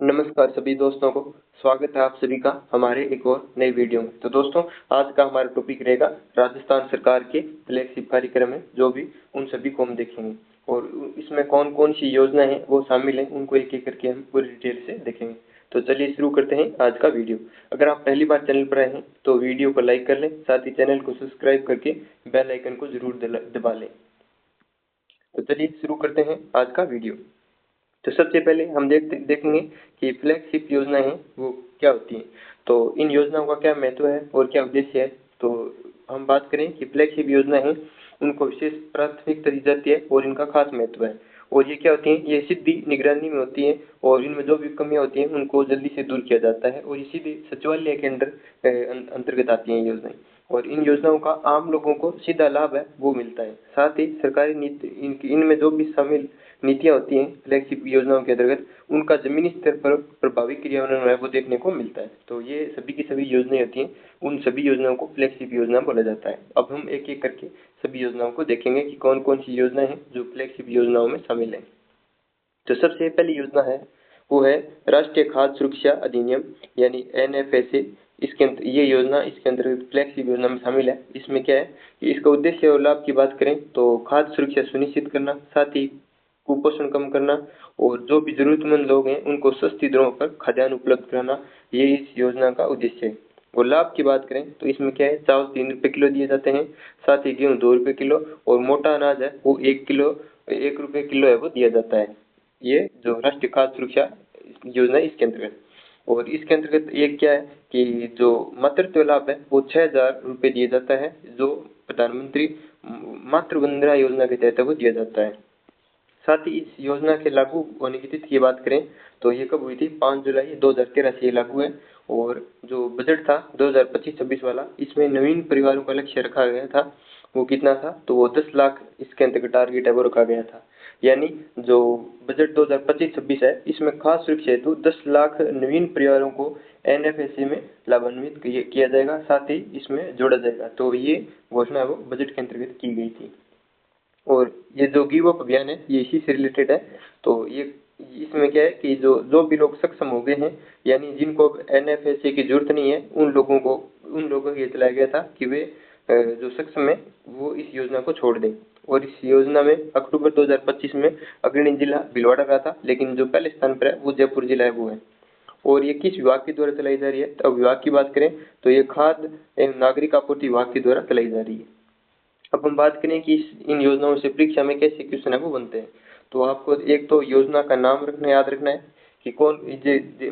नमस्कार सभी दोस्तों को। स्वागत है आप सभी का हमारे एक और नई वीडियो में। तो दोस्तों, आज का हमारा टॉपिक रहेगा राजस्थान सरकार के फ्लैगशिप कार्यक्रम है जो भी उन सभी को हम देखेंगे और इसमें कौन कौन सी योजना है वो शामिल है, उनको एक एक करके हम पूरी डिटेल से देखेंगे। तो चलिए शुरू करते हैं आज का वीडियो। अगर आप पहली बार चैनल पर आए हैं तो वीडियो को लाइक कर लें, साथ ही चैनल को सब्सक्राइब करके बेल आइकन को जरूर दबा लें। तो चलिए शुरू करते हैं आज का वीडियो। तो सबसे पहले हम देखेंगे कि फ्लैगशिप योजनाएं हैं वो क्या होती हैं। तो इन योजनाओं का क्या महत्व है और क्या उद्देश्य है। तो हम बात करें कि फ्लैगशिप योजनाएं हैं उनको विशेष प्राथमिकता दी जाती है और इनका खास महत्व है। और ये क्या होती हैं, ये सीधी निगरानी में होती है और इनमें जो भी कमियां होती हैं उनको जल्दी से दूर किया जाता है और ये सीधे सचिवालय के अंतर्गत आती हैं योजनाएं। और इन योजनाओं का आम लोगों को सीधा लाभ है वो मिलता है। साथ ही सरकारी नीति इनमें जो भी शामिल नीतियां होती हैं फ्लैगशिप योजनाओं के अंतर्गत, उनका जमीनी स्तर पर प्रभावी क्रियान्वयन है वो देखने को मिलता है। तो ये सभी की सभी योजनाएं होती हैं, उन सभी योजनाओं को फ्लैगशिप योजना बोला जाता है। अब हम एक एक करके सभी योजनाओं को देखेंगे कि कौन कौन सी योजनाएं हैं जो फ्लैगशिप योजनाओं में शामिल है। तो सबसे पहली योजना है वो है राष्ट्रीय खाद्य सुरक्षा अधिनियम यानी NFSA। ये योजना इसके अंतर्गत फ्लैगशिप योजना में शामिल है। इसमें क्या है कि इसका उद्देश्य और लाभ की बात करें तो खाद्य सुरक्षा सुनिश्चित करना, साथ ही कुपोषण कम करना और जो भी जरूरतमंद लोग हैं उनको सस्ती दरों पर खाद्यान्न उपलब्ध कराना, ये इस योजना का उद्देश्य है। और लाभ की बात करें तो इसमें क्या है, चावल 3 रुपये किलो दिए जाते हैं, साथ ही गेहूँ 2 रुपये किलो और मोटा अनाज है वो 1 रुपये किलो है वो दिया जाता है। ये जो राष्ट्रीय खाद्य सुरक्षा योजना है इसके अंतर्गत। और इसके अंतर्गत एक क्या है कि जो मातृत्व लाभ है वो 6,000 रुपये दिया जाता है, जो प्रधानमंत्री मातृ वंदना योजना के तहत वो दिया जाता है। साथ ही इस योजना के लागू होने की तिथि की बात करें तो ये कब हुई थी, 5 जुलाई 2013 से ये लागू है। और जो बजट था 2025-26 वाला, इसमें नवीन परिवारों का लक्ष्य रखा गया था, वो कितना था तो वो 10 लाख इसके अंतर्गत टारगेट है वो रखा गया था। यानी जो बजट 2025-26 है इसमें खास रूप से हेतु 10 लाख नवीन परिवारों को NFSA में लाभान्वित किया जाएगा, साथ ही इसमें जोड़ा जाएगा। तो ये घोषणा वो बजट के अंतर्गत की गई थी। और ये जो गिव अप अभियान है ये इसी से रिलेटेड है। तो ये इसमें क्या है कि जो जो भी लोग सक्षम हो गए हैं, यानी जिनको NFSA की जरूरत नहीं है, उन लोगों को ये चलाया गया था कि वे जो सक्षम है वो इस योजना को छोड़ दें। और इस योजना में अक्टूबर 2025 में अग्रणी जिला भीलवाड़ा का था, लेकिन जो पहले स्थान पर है वो जयपुर जिला है वो है। और ये किस विभाग के द्वारा चलाई जा रही है, तो विभाग की बात करें तो ये खाद्य एवं नागरिक आपूर्ति विभाग के द्वारा चलाई जा रही है। अब हम बात करें कि इन योजनाओं से परीक्षा में कैसे क्वेश्चन है वो बनते हैं। तो आपको एक तो योजना का नाम याद रखना है कि कौन,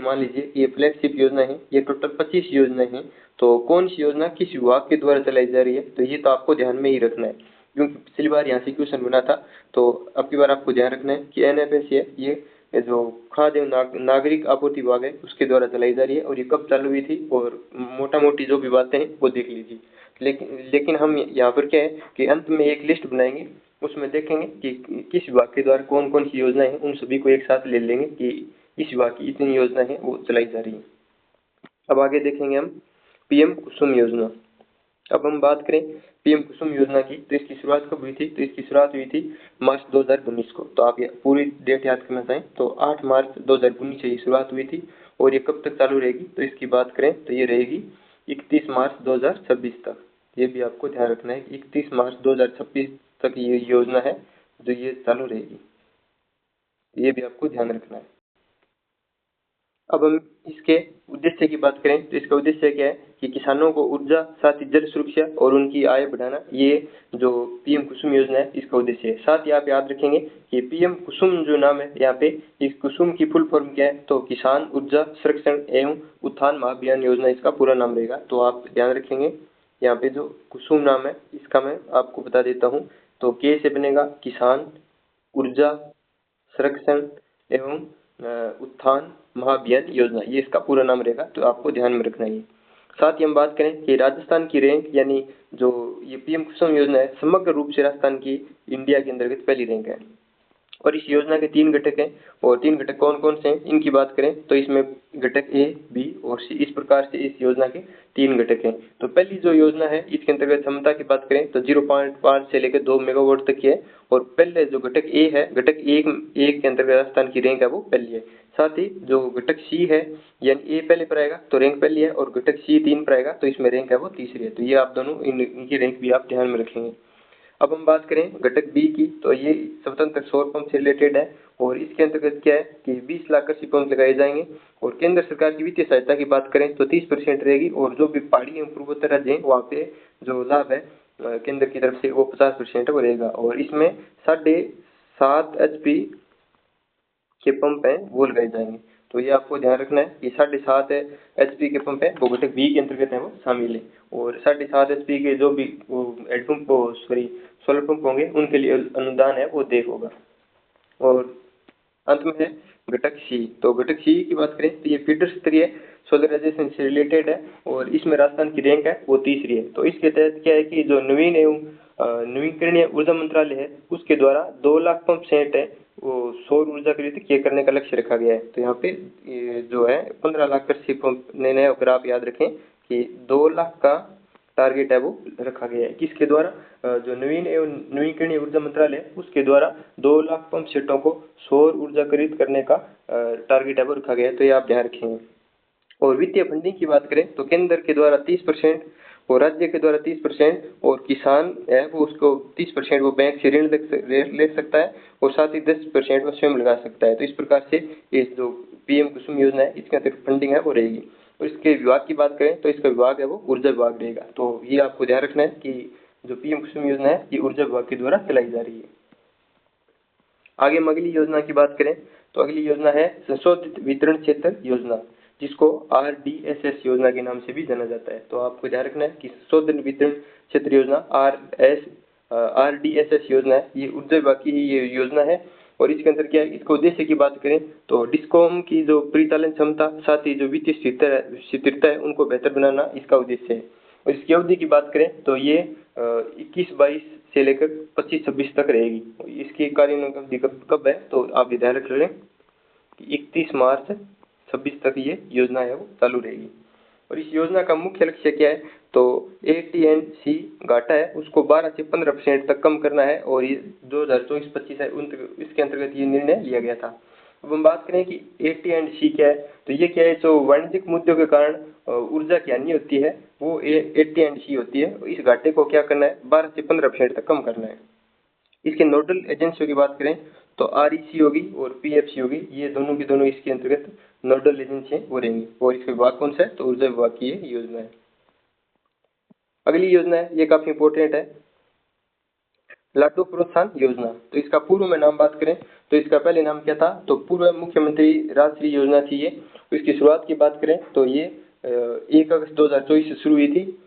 मान लीजिए ये फ्लैगशिप योजना है, ये टोटल 25 योजनाएं हैं, तो कौन सी योजना किस विभाग के द्वारा चलाई जा रही है, तो ये तो आपको ध्यान में ही रखना है, क्योंकि पिछली बार यहाँ से क्वेश्चन बना था। तो अब की बार आपको ध्यान रखना है कि NFSA ये जो खाद्य एवं नागरिक आपूर्ति विभाग है उसके द्वारा चलाई जा रही है और ये कब चालू हुई थी, और मोटा मोटी जो भी बातें हैं वो देख लीजिए। लेकिन हम यहाँ पर क्या है कि अंत में एक लिस्ट बनाएंगे, उसमें देखेंगे कि किस विभाग के द्वारा कौन कौन सी योजनाएं हैं, उन सभी को एक साथ ले लेंगे कि इस विभाग की इतनी योजना है वो चलाई जा रही है। अब आगे देखेंगे हम PM कुसुम योजना। अब हम बात करें PM कुसुम योजना की, तो इसकी शुरुआत कब हुई थी, तो इसकी शुरुआत हुई थी मार्च 2019 को। तो आप पूरी डेट याद करना चाहें तो 8 मार्च 2019 से ये शुरुआत हुई थी। और ये कब तक चालू रहेगी, तो इसकी बात करें तो ये रहेगी 31 मार्च 2026 तक। ये भी आपको ध्यान रखना है कि 31 मार्च 2026 तक ये योजना है जो ये चालू रहेगी, ये भी आपको ध्यान रखना है। अब हम इसके उद्देश्य की बात करें तो इसका उद्देश्य क्या है कि किसानों को ऊर्जा, साथ ही जल सुरक्षा और उनकी आय बढ़ाना, ये जो PM कुसुम योजना है इसका उद्देश्य है। साथ ही आप याद रखेंगे कि PM कुसुम जो नाम है यहाँ पे, इस कुसुम की फुल फॉर्म क्या है, तो किसान ऊर्जा संरक्षण एवं उत्थान महाअभियान योजना इसका पूरा नाम रहेगा। तो आप ध्यान रखेंगे यहाँ पे जो कुसुम नाम है इसका मैं आपको बता देता हूँ। तो के से बनेगा किसान ऊर्जा संरक्षण एवं उत्थान महाअभियान योजना, ये इसका पूरा नाम रहेगा। तो आपको ध्यान में रखना है। साथ ही हम बात करें कि राजस्थान की रैंक, यानी जो ये PM कुसुम योजना है समग्र रूप से राजस्थान की इंडिया के अंतर्गत पहली रैंक है। और इस योजना के 3 घटक हैं, और 3 घटक कौन कौन से हैं इनकी बात करें तो इसमें घटक ए, बी और सी, इस प्रकार से इस योजना के 3 घटक हैं। तो पहली जो योजना है इसके अंतर्गत क्षमता की बात करें तो 0.5 से लेकर 2 मेगावाट तक की है। और पहले जो घटक ए है, घटक एक के अंतर्गत राजस्थान की रैंक है वो पहली है। साथ ही जो घटक सी है, यानी ए पहले पर आएगा तो रैंक पहली है, और घटक सी 3 पर आएगा तो इसमें रैंक है वो तीसरी है। तो ये आप दोनों इनकी रैंक भी आप ध्यान में रखेंगे। अब हम बात करें घटक बी की, तो ये स्वतंत्र सौर पंप से रिलेटेड है, और इसके अंतर्गत क्या है कि 20 लाख कृषि पंप लगाए जाएंगे। और केंद्र सरकार की वित्तीय सहायता की बात करें तो 30% रहेगी, और जो भी पहाड़ी एवं पूर्वोत्तर राज्य है वहाँ पे जो लाभ है केंद्र की तरफ से वो 50% वो रहेगा। और इसमें 7.5 HP के पंप है वो लगाए जाएंगे। तो ये आपको ध्यान रखना है कि 7.5 HP के पंप है वो घटक बी के अंतर्गत है वो शामिल है। और 7.5 HP के जो भी हेडपम्प सॉरी सोलर पंप होंगे उनके लिए अनुदान है वो देय होगा। और अंत में है घटक सी। तो घटक सी की बात करें तो ये फीडर स्तरीय सोलराइजेशन से रिलेटेड है, और इसमें राजस्थान की रैंक है वो तीसरी है। तो इसके तहत क्या है कि जो नवीन एवं नवीकरणीय ऊर्जा मंत्रालय है उसके द्वारा 2 लाख पंप सेट है वो सौर ऊर्जा के लिए करने का लक्ष्य रखा गया है। तो यहाँ पे ये जो है 15 लाख कृषि पंप नए अगर आप याद रखें कि 2 लाख का टारगेट है वो रखा गया है। किसके द्वारा? जो नवीन एवं नवीकरणीय ऊर्जा मंत्रालय है उसके द्वारा 2 लाख पंप सेटों को सौर ऊर्जा खरीद करने का टारगेट है वो रखा गया है। तो ये आप ध्यान रखेंगे। और वित्तीय फंडिंग की बात करें तो केंद्र के द्वारा 30% और राज्य के द्वारा 30%, और किसान है वो उसको 30% वो बैंक से ऋण ले सकता है, और साथ ही 10% वो स्वयं लगा सकता है। तो इस प्रकार से ये जो पीएम कुसुम योजना है इसके अंतर्गत फंडिंग है वो रहेगी। और इसके विभाग की बात करें तो इसका विभाग है वो ऊर्जा विभाग रहेगा। तो ये आपको ध्यान रखना है कि जो पीएम कुसुम योजना है ये ऊर्जा विभाग के द्वारा चलाई जा रही है। आगे हम अगली योजना की बात करें तो अगली योजना है संशोधित वितरण क्षेत्र योजना, जिसको RDSS योजना के नाम से भी जाना जाता है। तो आपको ध्यान रखना है कि संशोधित वितरण क्षेत्र योजना RDSS योजना है, ये ऊर्जा विभाग की ये योजना है। और इसके अंदर क्या है, इसके उद्देश्य की बात करें तो डिस्कॉम की जो परिचालन क्षमता साथ ही जो वित्तीय स्थिरता है उनको बेहतर बनाना इसका उद्देश्य है। और इसकी अवधि की बात करें तो ये 21-22 से लेकर 25-26 तक रहेगी। इसकी कार्यान्वयन अवधि कब है तो आप ध्यान रख लें कि 31 मार्च 26 तक ये योजना है वो चालू रहेगी। और इस योजना का मुख्य लक्ष्य क्या है तो AT&C घाटा है उसको 12 से 15% तक कम करना है, और ये 2024-25 है इसके अंतर्गत ये निर्णय लिया गया था। अब हम बात करें कि AT&C क्या है, तो ये क्या है जो वाणिज्यिक मुद्दों के कारण ऊर्जा की हानि होती है वो AT&C होती है। इस घाटे को क्या करना है 12 से 15% तक कम करना है। इसके नोडल एजेंसियों की बात करें तो REC होगी और PFC होगी, ये दोनों की दोनों इसके अंतर्गत नोडल एजेंसी वो रहेंगी। और इसका विभाग कौन सा है तो ऊर्जा विभाग की ये योजना है। अगली योजना है ये काफी इंपॉर्टेंट है, लाडू प्रोत्साहन योजना। तो इसका पूर्व में नाम बात करें तो इसका पहले नाम क्या था तो पूर्व मुख्यमंत्री राष्ट्रीय योजना थी ये। तो इसकी शुरुआत की बात करें तो ये 1 अगस्त 2024 से शुरू हुई थी,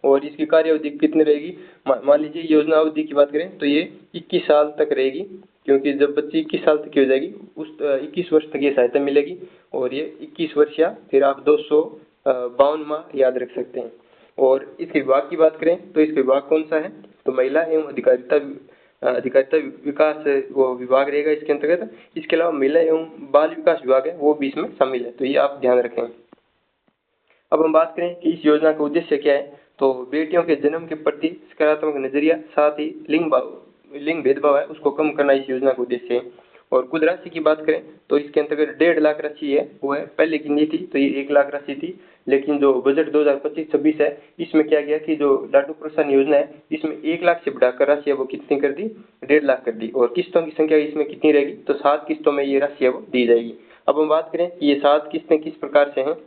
और इसकी कार्य अवधि कितनी रहेगी मान लीजिए योजना अवधि की बात करें तो ये 21 साल तक रहेगी, क्योंकि जब बच्ची 21 साल तक की हो जाएगी उस 21 वर्ष तक ये सहायता मिलेगी। और ये 21 वर्ष या फिर आप 252 माह याद रख सकते हैं। और इसके विभाग की बात करें तो इसका विभाग कौन सा है तो महिला एवं अधिकारिता विकास वो विभाग रहेगा इसके अंतर्गत। इसके अलावा महिला एवं बाल विकास विभाग है वो भी इसमें शामिल है। तो ये आप ध्यान रखें। अब हम बात करें कि इस योजना का उद्देश्य क्या है तो बेटियों के जन्म के प्रति सकारात्मक नजरिया साथ ही लिंग भेदभाव है उसको कम करना इस योजना का उद्देश्य है। और कुल राशि की बात करें तो इसके अंतर्गत 1.5 लाख राशि है वो है, पहले की नहीं थी तो ये 1 लाख राशि थी, लेकिन जो बजट 2025-26 है इसमें क्या गया कि जो लाडू प्रोत्साहन योजना है इसमें 1 लाख से बढ़ाकर राशि है वो कितनी कर दी 1.5 लाख कर दी। और किस्तों की संख्या इसमें कितनी रहेगी तो 7 किस्तों में ये राशि है वो दी जाएगी। अब हम बात करें कि ये 7 किस्तें किस प्रकार से हैं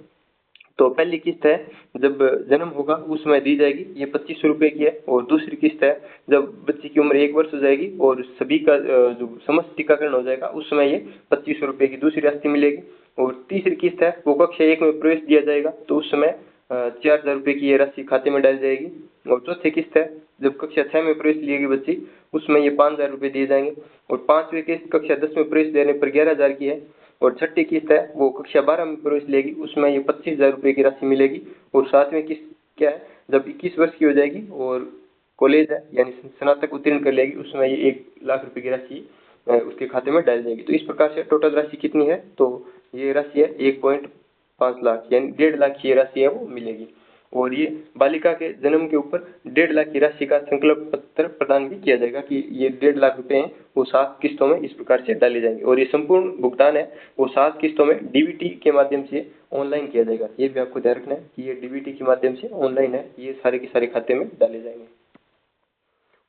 तो पहली किस्त है जब जन्म होगा उसमें दी जाएगी, ये 2500 रुपये की है। और दूसरी किस्त है जब बच्ची की उम्र 1 वर्ष हो जाएगी और सभी का जो समस्त टीकाकरण हो जाएगा उस समय ये 2500 रुपये की दूसरी राशि मिलेगी। और तीसरी किस्त है वो कक्षा 1 में प्रवेश दिया जाएगा तो उस समय 4000 रुपये की ये राशि खाते में डाली जाएगी। और चौथी किस्त है जब कक्षा 6 में प्रवेश लिएगी बच्ची उसमें ये 5000 रुपये दिए जाएंगे। और पांचवी किस्त कक्षा 10 में प्रवेश लेने पर 11000 की है। और छठी किस्त है वो कक्षा 12 में प्रवेश लेगी उसमें ये 25000 रुपये की राशि मिलेगी। और सातवीं किस्त क्या है जब 21 वर्ष की हो जाएगी और कॉलेज है यानी स्नातक उत्तीर्ण कर लेगी उसमें ये 1 लाख रुपये की राशि उसके खाते में डाल जाएगी। तो इस प्रकार से टोटल राशि कितनी है, तो ये राशि है 1.5 लाख, यानी 1.5 लाख की राशि है वो मिलेगी। और ये बालिका के जन्म के ऊपर 1.5 लाख की राशि का संकल्प पत्र प्रदान भी किया जाएगा कि ये 1.5 लाख रुपए हैं वो 7 किस्तों में इस प्रकार से डाले जाएंगे। और ये संपूर्ण भुगतान है वो 7 किस्तों में डीबीटी के माध्यम से ऑनलाइन किया जाएगा। ये भी आपको ध्यान रखना है कि ये डीबीटी के माध्यम से ऑनलाइन है, ये सारे के सारे खाते में डाले जाएंगे।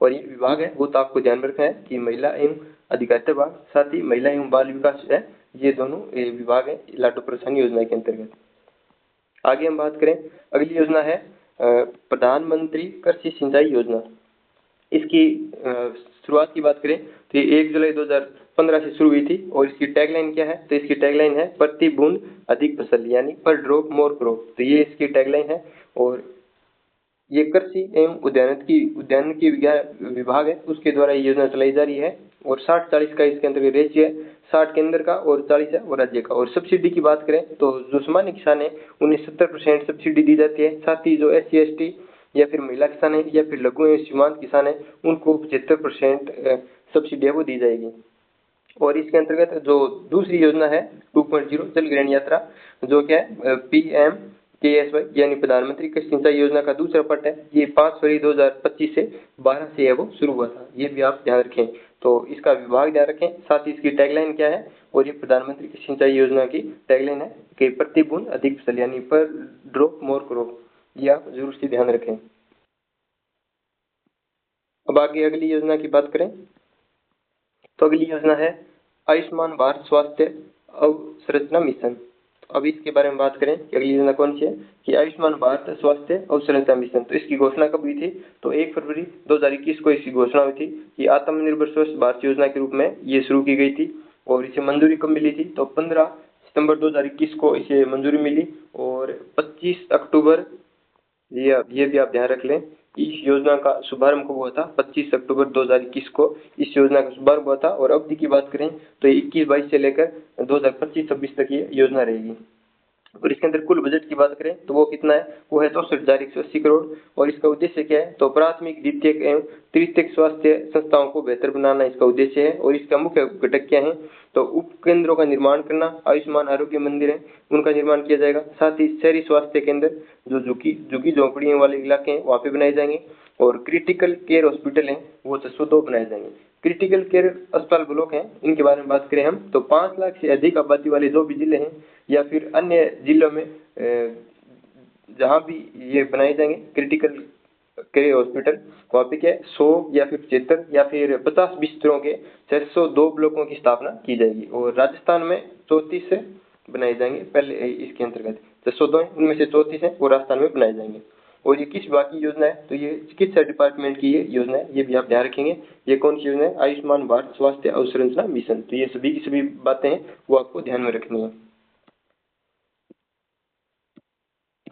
और ये विभाग है वो तो आपको ध्यान रखना है कि महिला एवं अधिकारिता विभाग, साथ ही महिला एवं बाल विकास है, ये दोनों विभाग है लाडो प्रोत्साहन योजना के अंतर्गत। आगे हम बात करें, अगली योजना है प्रधानमंत्री कृषि सिंचाई योजना। इसकी शुरुआत की बात करें तो ये 1 जुलाई 2015 से शुरू हुई थी। और इसकी टैगलाइन क्या है, तो इसकी टैगलाइन है प्रति बूंद अधिक फसल, यानी पर ड्रॉप मोर क्रॉप। तो ये इसकी टैगलाइन है। और ये कृषि एवं उद्यान की विज्ञान विभाग है उसके द्वारा ये योजना चलाई जा रही है। और 60-40 का इसके अंतर्गत रेशियो है, 60 केंद्र का और 40 है वो राज्य का। और सब्सिडी की बात करें तो जो सामान्य किसान है उन्हें 70% सब्सिडी दी जाती है। साथ ही जो SC/ST या फिर महिला किसान है या फिर लघु एवं सीमांत किसान है उनको 75% सब्सिडी है वो दी जाएगी। और इसके अंतर्गत जो दूसरी योजना है 2.0 जल ग्रहण यात्रा, जो क्या है PMKSY यानी प्रधानमंत्री कृषि सिंचाई योजना का दूसरा पार्ट है। ये 5 फरवरी 2025 से 12 से है वो शुरू हुआ था। ये भी आप ध्यान रखें, तो इसका विभाग ध्यान रखें। साथ ही इसकी टैगलाइन क्या है, और ये प्रधानमंत्री कृषि सिंचाई योजना की टैगलाइन है कि प्रति बूंद अधिक फसल, यानी पर ड्रॉप मोर क्रॉप। ये आप जरूर से ध्यान रखें। अब आगे अगली योजना की बात करें तो अगली योजना है आयुष्मान भारत स्वास्थ्य अवसंरचना मिशन। तो अब इसके बारे में बात करें कि अगली योजना कौन सी है, कि आयुष्मान भारत स्वास्थ्य अवसंरचना मिशन। तो इसकी घोषणा कब हुई थी, तो 1 फरवरी 2021 को इसकी घोषणा हुई थी कि आत्मनिर्भर स्वस्थ भारत योजना के रूप में ये शुरू की गई थी। और इसे मंजूरी कब मिली थी, तो 15 सितंबर 2021 को इसे मंजूरी मिली। और 25 अक्टूबर, ये भी आप ध्यान रख लें, इस योजना का शुभारंभ हुआ था 25 अक्टूबर 2021 को इस योजना का शुभारंभ हुआ था। और अवधि की बात करें तो 21-22 से लेकर 2025-26 तक ये योजना रहेगी। और इसके अंदर कुल बजट की बात करें तो वो कितना है, वो है 64,180 करोड़। और इसका उद्देश्य क्या है, तो प्राथमिक, द्वितीयक एवं तृतीयक स्वास्थ्य संस्थाओं को बेहतर बनाना इसका उद्देश्य है। और इसका मुख्य घटक क्या है, तो उप केंद्रों का निर्माण करना, आयुष्मान आरोग्य मंदिर है उनका निर्माण किया जाएगा। साथ ही शहरी स्वास्थ्य केंद्र जो झुग्गी झोंपड़ियों वाले इलाके हैं वहाँ पे बनाए जाएंगे। और क्रिटिकल केयर हॉस्पिटल हैं वो 602 बनाए जाएंगे। क्रिटिकल केयर अस्पताल ब्लॉक हैं, इनके बारे में बात करें हम तो 5 लाख से अधिक आबादी वाले जो भी जिले हैं या फिर अन्य जिलों में जहाँ भी ये बनाए जाएंगे क्रिटिकल केयर हॉस्पिटल, वहाँ पे क्या है 100 या फिर 75 या फिर 50 बिस्तरों के 602 ब्लॉकों की स्थापना की जाएगी। और राजस्थान में 34 से बनाए जाएंगे। पहले इसके अंतर्गत 602 है, उनमें से 34 है वो राजस्थान में बनाए जाएंगे। और ये किस विभाग की योजना है, तो ये चिकित्सा डिपार्टमेंट की ये योजना है, ये भी आप ध्यान रखेंगे। ये कौन सी योजना है, आयुष्मान भारत स्वास्थ्य अवसंरचना मिशन। तो ये सभी की सभी बातें हैं वो आपको ध्यान में रखनी है।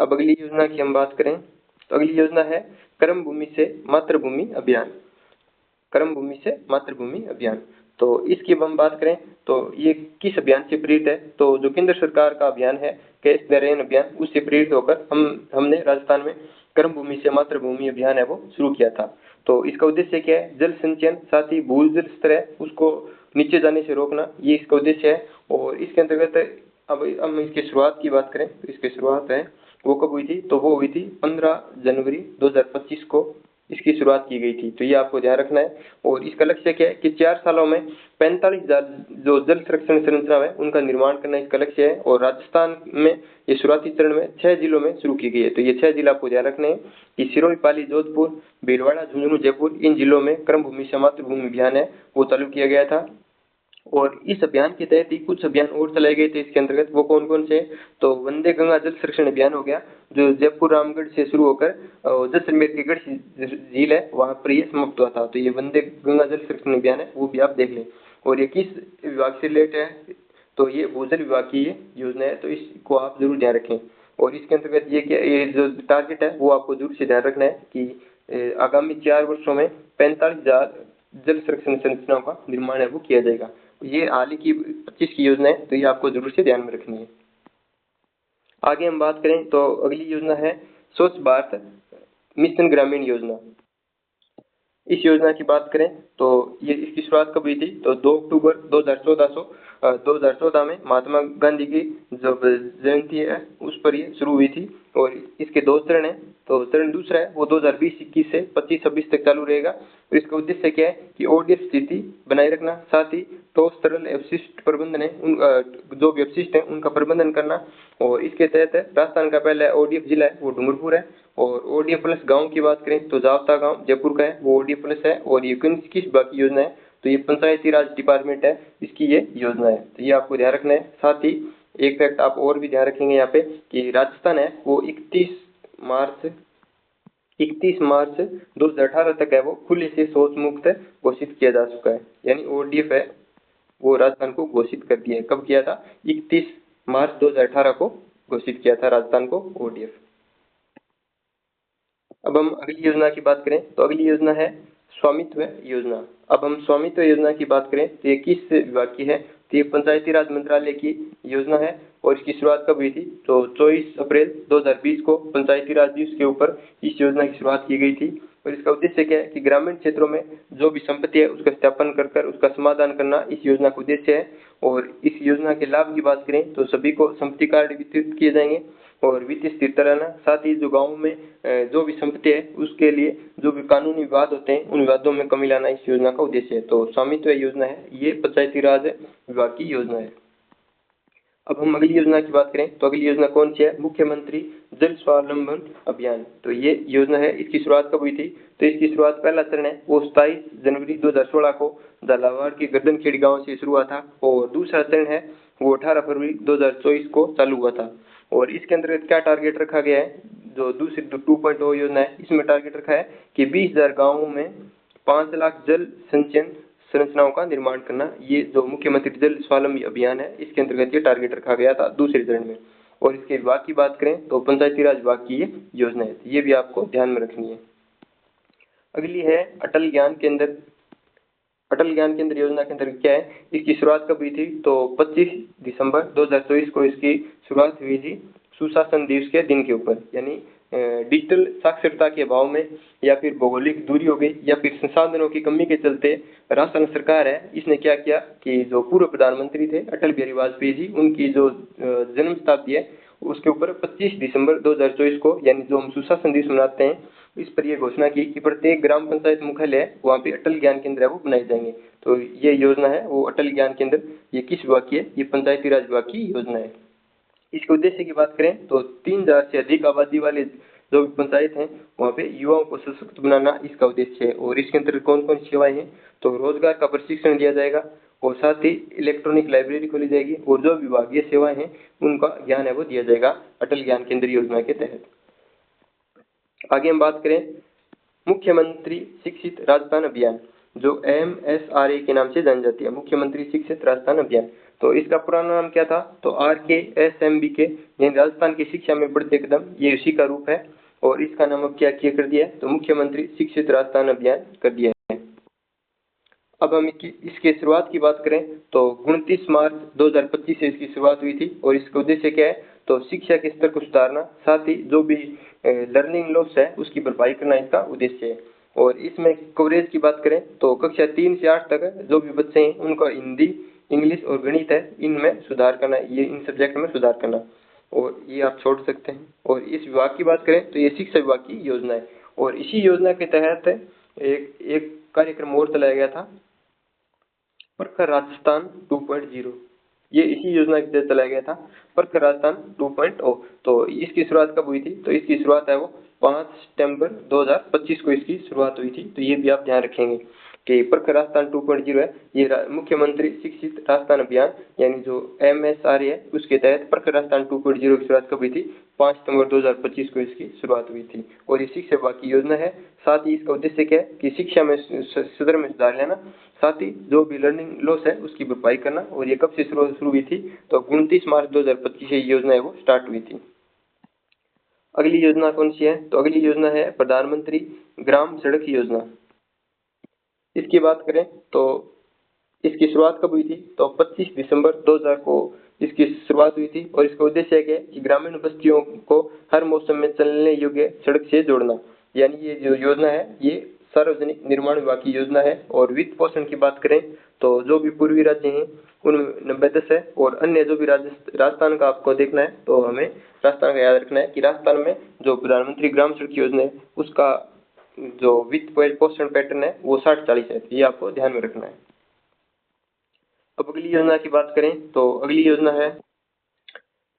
अब अगली योजना की हम बात करें तो अगली योजना है कर्म भूमि से मातृभूमि अभियान। कर्म भूमि से मातृभूमि अभियान, तो इसकी हम बात करें तो ये किस अभियान से प्रेरित है, तो जो केंद्र सरकार का अभियान है कैच द रेन अभियान, उससे प्रेरित होकर हमने राजस्थान में कर्म भूमि से मातृभूमि अभियान है वो शुरू किया था। तो इसका उद्देश्य क्या है, जल संचयन, साथ ही भूजल स्तर है उसको नीचे जाने से रोकना, ये इसका उद्देश्य है। और इसके अंतर्गत अब हम इसकी शुरुआत की बात करें तो इसकी शुरुआत है वो कब हुई थी, तो वो हुई थी 15 जनवरी 2025 को इसकी शुरुआत की गई थी। तो ये आपको ध्यान रखना है। और इसका लक्ष्य क्या है कि 4 सालों में 45,000 जो जल संरक्षण संरचना है उनका निर्माण करना इसका लक्ष्य है। और राजस्थान में ये शुरुआती चरण में 6 जिलों में शुरू की गई है। तो ये 6 जिला आपको ध्यान रखने हैं कि सिरोही, पाली, जोधपुर, भीलवाड़ा, झुंझुनू, जयपुर, इन जिलों में कर्म भूमि से मातृभूमि अभियान है वो चालू किया गया था। और इस अभियान के तहत ही कुछ अभियान और चलाए गए थे इसके अंतर्गत, वो कौन कौन से, तो वंदे गंगा जल संरक्षण अभियान हो गया जो जयपुर रामगढ़ से शुरू होकर जैसलमेर की गढ़ झील है वहां पर ये समाप्त हुआ था। तो ये वंदे गंगा जल संरक्षण अभियान है वो भी आप देख लें। और ये किस विभाग से रिलेटेड है, तो ये भूजल विभाग की ये योजना है, तो इसको आप जरूर ध्यान रखें। और इसके अंतर्गत ये क्या, ये जो टारगेट है वो आपको जरूर से ध्यान रखना है कि आगामी 4 वर्षों में 45,000 जल संरक्षण संरचनाओं का निर्माण है वो किया जाएगा। ये हाल ही की 25 की योजना है, तो ये आपको जरूर से ध्यान में रखनी है। आगे हम बात करें तो अगली योजना है स्वच्छ भारत मिशन ग्रामीण योजना। इस योजना की बात करें तो ये इसकी शुरुआत कब हुई थी, तो 2 अक्टूबर 2014 में महात्मा गांधी की जो जयंती है उस पर ये शुरू हुई थी। और इसके 2 चरण हैं, तो चरण दूसरा है वो 2020-21 से 25-26 तक चालू रहेगा। और इसका उद्देश्य क्या है कि ओडीएफ स्थिति बनाए रखना, साथ ही ठोस तरल अपशिष्ट प्रबंधन है उन जो भी अपशिष्ट है उनका प्रबंधन करना। और इसके तहत राजस्थान का पहला ओडीएफ जिला है वो डूंगरपुर है। और ओडीएफ प्लस गांव की बात करें तो जावता गांव जयपुर का है वो ओडीएफ प्लस है। और ये किस बाकी योजना है, तो ये पंचायती राज डिपार्टमेंट है इसकी ये योजना है, तो ये आपको ध्यान रखना है। साथ ही एक फैक्ट आप और भी ध्यान रखेंगे यहाँ पे कि राजस्थान है वो 31 मार्च 2018 तक है वो खुले से शौच मुक्त घोषित किया जा चुका है। यानी ओडीएफ है वो राजस्थान को घोषित कर दिया है। कब किया था, 31 मार्च 2018 को घोषित किया था राजस्थान को ओडीएफ। अब हम अगली योजना की बात करें तो अगली योजना है स्वामित्व योजना। अब हम स्वामित्व योजना की बात करें तो ये किस विभाग की है, तो ये पंचायती राज मंत्रालय की योजना है। और इसकी शुरुआत कब हुई थी, तो 24 अप्रैल 2020 को पंचायती राज दिवस के ऊपर इस योजना की शुरुआत की गई थी। और इसका उद्देश्य क्या है कि ग्रामीण क्षेत्रों में जो भी संपत्ति है उसका सत्यापन कर उसका समाधान करना इस योजना का उद्देश्य है। और इस योजना के लाभ की बात करें तो सभी को संपत्ति कार्ड वितरित किए जाएंगे और वित्तीय स्थिरता रहना, साथ ही जो गाँव में जो भी संपत्ति है उसके लिए जो भी कानूनी विवाद होते हैं उन विवादों में कमी लाना इस योजना का उद्देश्य है। तो स्वामित्व योजना है ये पंचायती राज विभाग की योजना है। अब हम अगली योजना की बात करें तो अगली योजना कौन सी है, मुख्यमंत्री जल स्वावलंबन अभियान। तो ये योजना है इसकी शुरुआत कब हुई थी, तो इसकी शुरुआत पहला चरण है वो 27 जनवरी 2016 को झालावाड़ के गर्दनखेड़ी गांव से शुरू हुआ था। और दूसरा चरण है वो 18 फरवरी 2024 को चालू हुआ था। और इसके अंतर्गत क्या टारगेट रखा गया है, जो दूसरी 2.0 योजना है इसमें टारगेट रखा है कि 20,000 गाँवों में 5 लाख जल संचयन संरचनाओं का निर्माण करना। ये जो मुख्यमंत्री जल स्वावलंबी अभियान है इसके अंतर्गत ये टारगेट रखा गया था दूसरे चरण में। और इसके विभाग की बात करें तो पंचायती राज विभाग की ये योजना है, ये भी आपको ध्यान में रखनी है। अगली है अटल ज्ञान केंद्र। अटल ज्ञान केंद्र योजना के अंतर्गत क्या है, इसकी शुरुआत कब हुई थी, तो 25 दिसंबर 2024 को इसकी शुरुआत हुई थी सुशासन दिवस के दिन के ऊपर। यानी डिजिटल साक्षरता के अभाव में या फिर भौगोलिक दूरी हो गई या फिर संसाधनों की कमी के चलते राजस्थान सरकार है इसने क्या किया कि जो पूर्व प्रधानमंत्री थे अटल बिहारी वाजपेयी जी उनकी जो जन्म शताब्दी है उसके ऊपर 25 दिसंबर 2024 को यानी जो हम सुशासन दिवस मनाते हैं इस पर यह घोषणा की कि प्रत्येक ग्राम पंचायत मुख्यालय है वहाँ पे अटल ज्ञान केंद्र है वो बनाए जाएंगे। तो ये योजना है वो अटल ज्ञान केंद्र, ये किस विभाग की है, ये पंचायती राज विभाग की योजना है। इसके उद्देश्य की बात करें तो 3,000 से अधिक आबादी वाले जो भी पंचायत हैं वहाँ पे युवाओं को सशक्त बनाना इसका उद्देश्य है। और इसके अंतर्गत कौन कौन सी सेवाएं हैं, तो रोजगार का प्रशिक्षण दिया जाएगा और साथ ही इलेक्ट्रॉनिक लाइब्रेरी खोली जाएगी और जो विभागीय सेवाएं हैं उनका ज्ञान है वो दिया जाएगा अटल ज्ञान केंद्र योजना के तहत। आगे हम बात करें मुख्यमंत्री शिक्षित राजस्थान अभियान, जो MSRA के नाम से जानी जाती है, मुख्यमंत्री शिक्षित राजस्थान अभियान। तो इसका पुराना नाम क्या था, तो RKSMBK यानी राजस्थान की शिक्षा में बढ़ते कदम, ये उसी का रूप है। और इसका नाम अब क्या किया कर दिया है, तो मुख्यमंत्री शिक्षित राजस्थान अभियान कर दिया है। अब हम इसके शुरुआत की बात करें तो 29 मार्च 2025 से इसकी शुरुआत हुई थी। और इसका उद्देश्य क्या है, तो शिक्षा के स्तर को सुधारना, साथ ही जो भी लर्निंग लॉस है उसकी भरपाई करना इसका उद्देश्य है। और इसमें कवरेज की बात करें तो कक्षा 3 से 8 तक जो भी बच्चे हैं उनका हिंदी, इंग्लिश और गणित है इनमें सुधार करना, ये इन सब्जेक्ट में सुधार करना, और ये आप छोड़ सकते हैं। और इस विभाग की बात करें तो ये शिक्षा विभाग की योजना है। और इसी योजना के तहत एक कार्यक्रम और चलाया गया था प्रखर राजस्थान 2.0, ये इसी योजना के तहत चलाया गया था प्रखर राजस्थान 2.0। तो इसकी शुरुआत कब हुई थी, तो इसकी शुरुआत है वो 5 सितंबर 2025 को इसकी शुरुआत हुई थी। तो ये भी आप ध्यान रखेंगे कि प्रखर राजस्थान 2.0 है, ये मुख्यमंत्री शिक्षित राजस्थान अभियान यानी जो MSRA है उसके तहत प्रखर राजस्थान 2.0 की शुरुआत कब हुई थी, 5 सितंबर 2025 को इसकी शुरुआत हुई थी। और ये शिक्षा विभाग की योजना है। साथ ही इसका उद्देश्य क्या है कि शिक्षा में सदर में सुधार लेना, साथ ही जो भी लर्निंग लॉस है उसकी भरपाई करना। और ये कब से शुरू हुई थी, तो 29 मार्च 2025 से ये योजना है वो स्टार्ट हुई थी। अगली योजना कौन सी है, तो अगली योजना है प्रधानमंत्री ग्राम सड़क योजना। इसकी बात करें तो इसकी शुरुआत कब हुई थी, तो 25 दिसंबर 2000 को इसकी शुरुआत हुई थी। और इसका उद्देश्य क्या है कि ग्रामीण बस्तियों को हर मौसम में चलने योग्य सड़क से जोड़ना। यानी ये जो योजना है ये सार्वजनिक निर्माण विभाग की योजना है। और वित्त पोषण की बात करें तो जो भी पूर्वी राज्य हैं उनमें 90-10 है, और अन्य जो भी राजस्थान का आपको देखना है तो हमें राजस्थान का याद रखना है कि राजस्थान में जो प्रधानमंत्री ग्राम सड़क योजना है उसका जो वित्त पोषण पैटर्न है वो 60-40 है, ये आपको ध्यान में रखना है। अब अगली योजना की बात करें तो अगली योजना है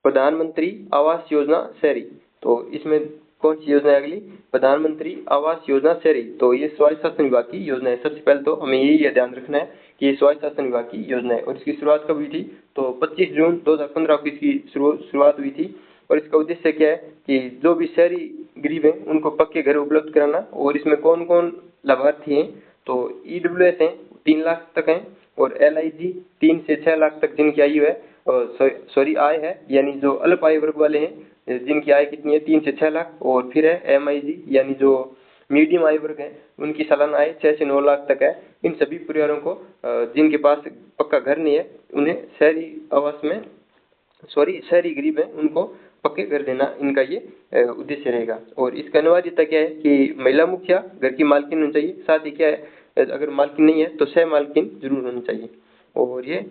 प्रधानमंत्री आवास योजना शहरी। तो इसमें कौन सी योजना है अगली? प्रधानमंत्री आवास योजना शहरी। तो ये स्वायत्त शासन विभाग की योजना है। सबसे पहले तो हमें यही ध्यान रखना है कि ये स्वायत्त शासन विभाग की योजना है। और इसकी शुरुआत कब हुई थी? तो 25 जून 2015 को इसकी शुरुआत हुई थी। और इसका उद्देश्य क्या है कि जो भी शहरी गरीब हैं उनको पक्के घर उपलब्ध कराना। और इसमें कौन कौन लाभार्थी हैं? तो EWS हैं 3 लाख तक हैं, और LIG 3 से 6 लाख तक जिनकी आयु है, आय है, यानी जो अल्प आय वर्ग वाले हैं जिनकी आय कितनी है 3 से 6 लाख। और फिर है MIG यानी जो मीडियम आय वर्ग है उनकी सालाना आय 6 से 9 लाख तक है। इन सभी परिवारों को जिनके पास पक्का घर नहीं है उन्हें शहरी आवास में शहरी गरीब है उनको पक्के घर देना इनका ये उद्देश्य रहेगा। और इसका अनिवार्यता क्या है कि महिला मुखिया घर की मालकिन होनी चाहिए। साथ ही क्या है, अगर मालकिन नहीं है तो सह मालकिन जरूर होनी चाहिए। और ये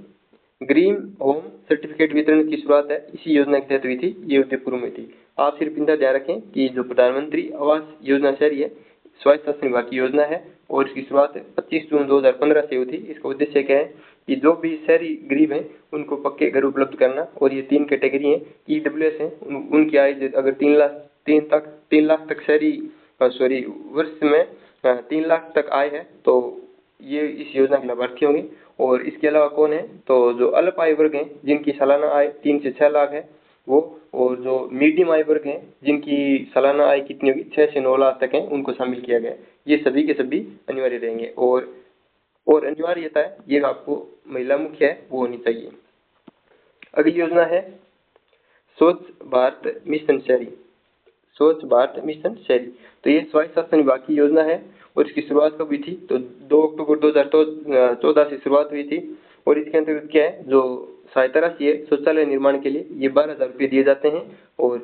ग्रीन होम सर्टिफिकेट वितरण की शुरुआत है इसी योजना के तहत हुई थी, ये उदयपुर में थी। आप सिर्फ इतना ध्यान रखें कि जो प्रधानमंत्री आवास योजना शहरी है स्वायत्त शासन विभाग की योजना है, और इसकी शुरुआत 25 जून 2015 से हुई थी। इसका उद्देश्य क्या है कि जो भी शहरी गरीब हैं उनको पक्के घर उपलब्ध करना। और ये 3 कैटेगरी हैं। EWS हैं उनकी आय अगर 3 लाख तक वर्ष में 3 लाख तक आय है तो ये इस योजना के लाभार्थी होंगे। और इसके अलावा कौन है? तो जो अल्प आय वर्ग हैं जिनकी सालाना आय 3 से 6 लाख है वो, और जो मीडियम आय वर्ग हैं जिनकी सालाना आय कितनी होगी 6 से 9 लाख तक है उनको शामिल किया गया है। ये सभी के सभी अनिवार्य रहेंगे। और अनिवार्यता है ये आपको महिला मुखिया है वो होनी चाहिए। अगली योजना है स्वच्छ भारत मिशन शहरी। स्वच्छ भारत मिशन शहरी तो ये स्वायत्त शासन विभाग की योजना है। और इसकी शुरुआत कब हुई थी? तो 2 अक्टूबर 2014 से शुरुआत हुई थी। और इसके अंतर्गत क्या है, जो सहायता राशि है शौचालय निर्माण के लिए ये 12,000 रुपये दिए जाते हैं। और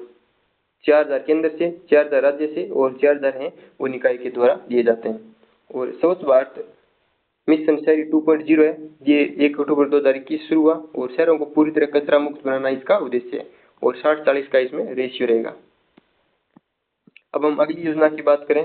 4,000 केंद्र से, 4,000 राज्य से, और 4,000 हैं वो निकाय के द्वारा दिए जाते हैं। और स्वच्छ भारत मिशन शहरी 2.0 है, ये 1 अक्टूबर 2021 शुरू हुआ। और शहरों को पूरी तरह कचरा मुक्त बनाना इसका उद्देश्य है। और 60-40 का इसमें रेशियो रहेगा। अब हम अगली योजना की बात करें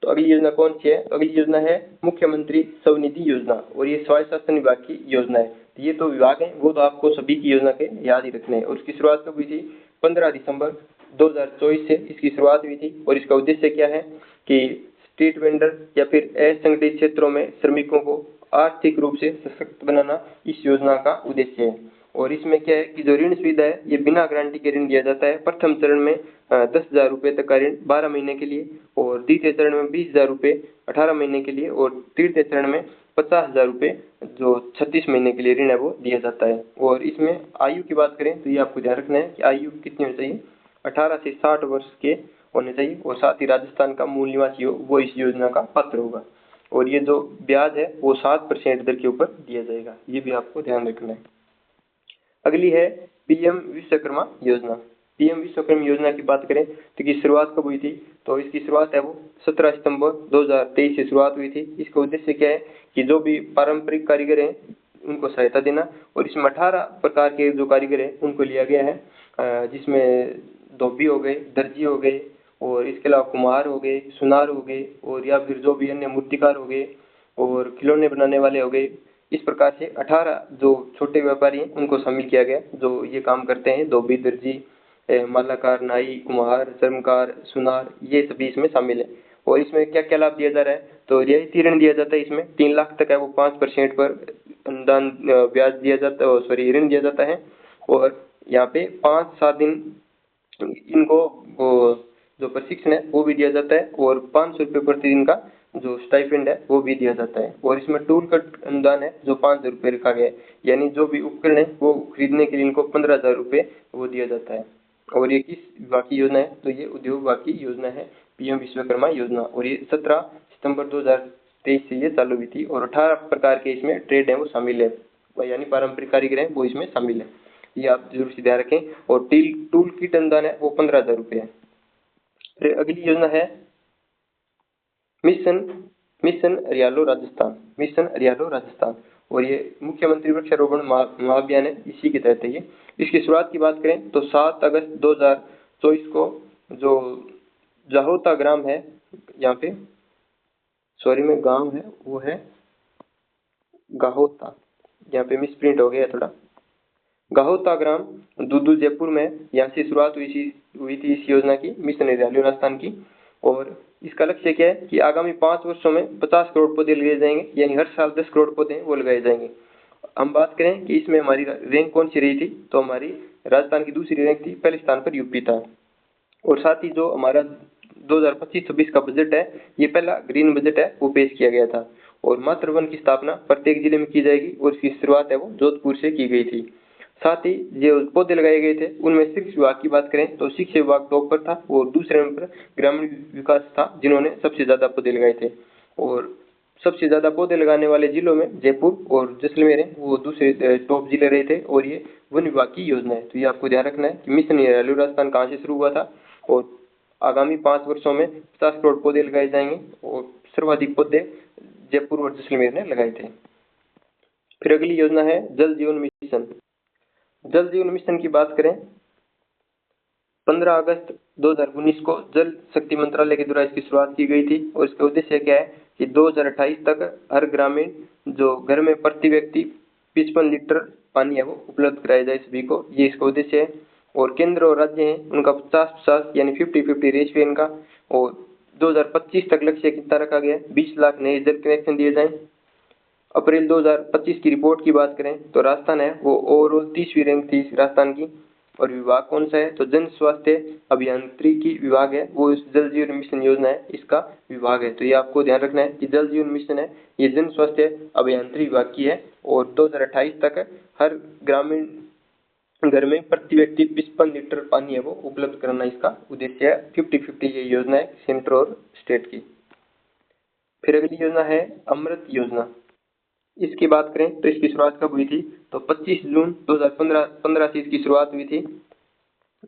तो अगली योजना कौन सी है? अगली योजना है मुख्यमंत्री स्वनिधि योजना। और ये स्वायत्त शासन विभाग की योजना है। ये तो विभाग है वो तो आपको सभी की योजना के याद ही रखने हैं। और इसकी शुरुआत कब हुई थी? 15 दिसंबर 2024 से इसकी शुरुआत हुई थी। और इसका उद्देश्य क्या है कि स्ट्रीट वेंडर या फिर असंगठित क्षेत्रों में श्रमिकों को आर्थिक रूप से सशक्त बनाना इस योजना का उद्देश्य है। और इसमें क्या है कि जो ऋण सुविधा है ये बिना गारंटी के ऋण दिया जाता है। प्रथम चरण में 10,000 रुपये तक का ऋण 12 महीने के लिए, और द्वितीय चरण में 20,000 रुपये 18 महीने के लिए, और तृतीय चरण में 50,000 रुपये जो 36 महीने के लिए ऋण है वो दिया जाता है। और इसमें आयु की बात करें तो ये आपको ध्यान रखना है कि आयु कितनी होनी चाहिए? 18 से 60 वर्ष के होने चाहिए। और साथ ही राजस्थान का मूल निवासी हो वो इस योजना का पात्र होगा। और ये जो ब्याज है वो 7% दर के ऊपर दिया जाएगा, ये भी आपको ध्यान रखना है। अगली है PM विश्वकर्मा योजना। PM विश्वकर्मा योजना की बात करें तो इसकी शुरुआत कब हुई थी? तो इसकी शुरुआत है वो 17 सितंबर 2023 से शुरुआत हुई थी। इसका उद्देश्य क्या है कि जो भी पारंपरिक कारीगर हैं उनको सहायता देना। और इसमें 18 प्रकार के जो कारीगर हैं उनको लिया गया है, जिसमें धोबी हो गए, दर्जी हो गए, और इसके अलावा कुम्हार हो गए, सुनार हो गए, और या फिर जो भी अन्य मूर्तिकार हो गए, और खिलौने बनाने वाले हो गए। इस प्रकार से 18 जो छोटे व्यापारी हैं उनको शामिल किया गया जो ये काम करते हैं। धोबी, दर्जी, मालाकार, नाई, कुम्हार, चर्मकार, सुनार, ये सभी इसमें शामिल है। और इसमें क्या क्या लाभ दिया जा रहा है? तो रियायती ऋण दिया जाता है। इसमें 3 लाख तक है वो 5% पर अनुदान ब्याज दिया जाता है, ऋण दिया जाता है। और यहाँ पे 5-7 दिन इनको वो जो प्रशिक्षण है वो भी दिया जाता है। और 500 रुपये प्रतिदिन का जो स्टाइपेंड है वो भी दिया जाता है। और इसमें टूल कट अनुदान है जो 5,000 रुपये रखा गया है, यानी जो भी उपकरण है वो खरीदने के लिए इनको 15,000 रुपये वो दिया जाता है। और ये किस विभाग की योजना है? तो ये उद्योग विभाग की योजना है, PM विश्वकर्मा योजना। और ये 17 सितंबर 2023 से ये चालू हुई थी। और 18 प्रकार के इसमें ट्रेड है वो शामिल है, यानी पारंपरिक कारीगर है वो इसमें शामिल है, ये आप जरूर से ध्यान रखें। और टूल किट अनुदान है वो 15,000 रुपये है। फिर अगली योजना है mission mission Hariyalo Rajasthan, mission Hariyalo Rajasthan. और ये मुख्यमंत्री वृक्षारोपण महाअभियान है, इसी के तहत है ये। इसकी शुरुआत की बात करें तो 7 अगस्त 2024 को जो जाहोता ग्राम है, यहाँ पे सॉरी में गांव है वो है गाहोता, यहाँ पे मिसप्रिंट हो गया थोड़ा, गाहोता ग्राम दूदू जयपुर में, यहाँ से शुरुआत हुई थी इस योजना की, मिशन हरियाली राजस्थान की। और इसका लक्ष्य क्या है कि आगामी 5 वर्षों में 50 करोड़ पौधे लगाए जाएंगे, यानी हर साल 10 करोड़ पौधे वो लगाए जाएंगे। हम बात करें कि इसमें हमारी रैंक कौन सी रही थी, तो हमारी राजस्थान की दूसरी रैंक थी, पहले स्थान पर यूपी था। और साथ ही जो हमारा 2025-26 का बजट है, ये पहला ग्रीन बजट है, वो पेश किया गया था। और मातृ वन की स्थापना प्रत्येक जिले में की जाएगी, और इसकी शुरुआत है वो जोधपुर से की गई थी। साथ ही जो पौधे लगाए गए थे उनमें शिक्षा विभाग की बात करें तो शिक्षा विभाग टॉप पर था, और दूसरे नंबर पर ग्रामीण विकास था, जिन्होंने सबसे ज्यादा पौधे लगाए थे। और सबसे ज्यादा पौधे लगाने वाले जिलों में जयपुर और जैसलमेर है, वो दूसरे टॉप जिले रहे थे। और ये वन विभाग की योजना है, तो ये आपको ध्यान रखना है कि मिशन हरियाली राजस्थान कहाँ से शुरू हुआ था, और आगामी 5 वर्षों में 50 करोड़ पौधे लगाए जाएंगे, और सर्वाधिक पौधे जयपुर और जैसलमेर ने लगाए थे। फिर अगली योजना है जल जीवन मिशन। जल जीवन मिशन की बात करें, 15 अगस्त 2019 को जल शक्ति मंत्रालय के द्वारा इसकी शुरुआत की गई थी। और इसका उद्देश्य क्या है कि 2028 तक हर ग्रामीण जो घर में प्रति व्यक्ति 55 लीटर पानी है वो उपलब्ध कराया जाए सभी को, ये इसका उद्देश्य है। और केंद्र और राज्य हैं उनका 50-50 यानी 50-50 रेशियो इनका। और 2025 तक लक्ष्य कितना रखा गया है, 20 लाख नए जल कनेक्शन दिए जाएं। अप्रैल 2025 की रिपोर्ट की बात करें तो राजस्थान है वो ओवरऑल 30वीं रैंक थी राजस्थान की। और विभाग कौन सा है, तो जन स्वास्थ्य अभियांत्रिकी विभाग है, वो इस जल जीवन मिशन योजना है इसका विभाग है। तो ये आपको ध्यान रखना है कि जल जीवन मिशन है ये जन स्वास्थ्य अभियांत्रिकी विभाग की है। और 2028 तक हर ग्रामीण घर में प्रति व्यक्ति 55 लीटर पानी है वो उपलब्ध कराना इसका उद्देश्य है। 50-50 ये योजना है सेंटर और स्टेट की। फिर अगली योजना है अमृत योजना। इसकी बात करें तो इसकी शुरुआत कब हुई थी, तो 25 जून 2015 से इसकी शुरुआत हुई थी।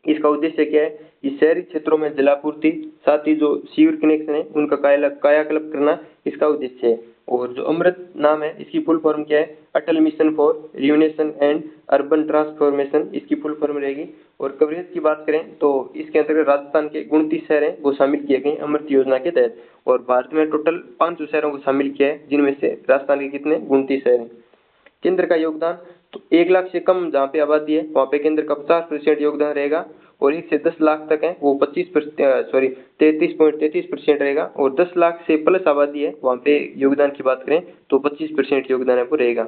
इसका उद्देश्य क्या है कि शहरी क्षेत्रों में जलापूर्ति, साथ ही जो सीवर कनेक्शन है उनका कायाकल्प करना इसका उद्देश्य है। और जो अमृत नाम है इसकी फुल फॉर्म क्या है, Atal mission for rejuvenation and urban transformation, इसकी फुल फॉर्म रहेगी। और कवरेज की बात करें तो इसके अंतर्गत राजस्थान के 29 शहर हैं वो शामिल किए गए अमृत योजना के तहत। और भारत में टोटल 500 शहरों को शामिल किया है, जिनमें से राजस्थान के कितने 29 शहर हैं। केंद्र का योगदान तो 1 लाख से कम जहाँ पे आबादी है वहाँ पे केंद्र का 50% योगदान रहेगा। और 1 से 10 लाख तक है वो 33.33% रहेगा। और 10 लाख से प्लस आबादी है वहाँ पे योगदान की बात करें तो 25% योगदान है वो रहेगा।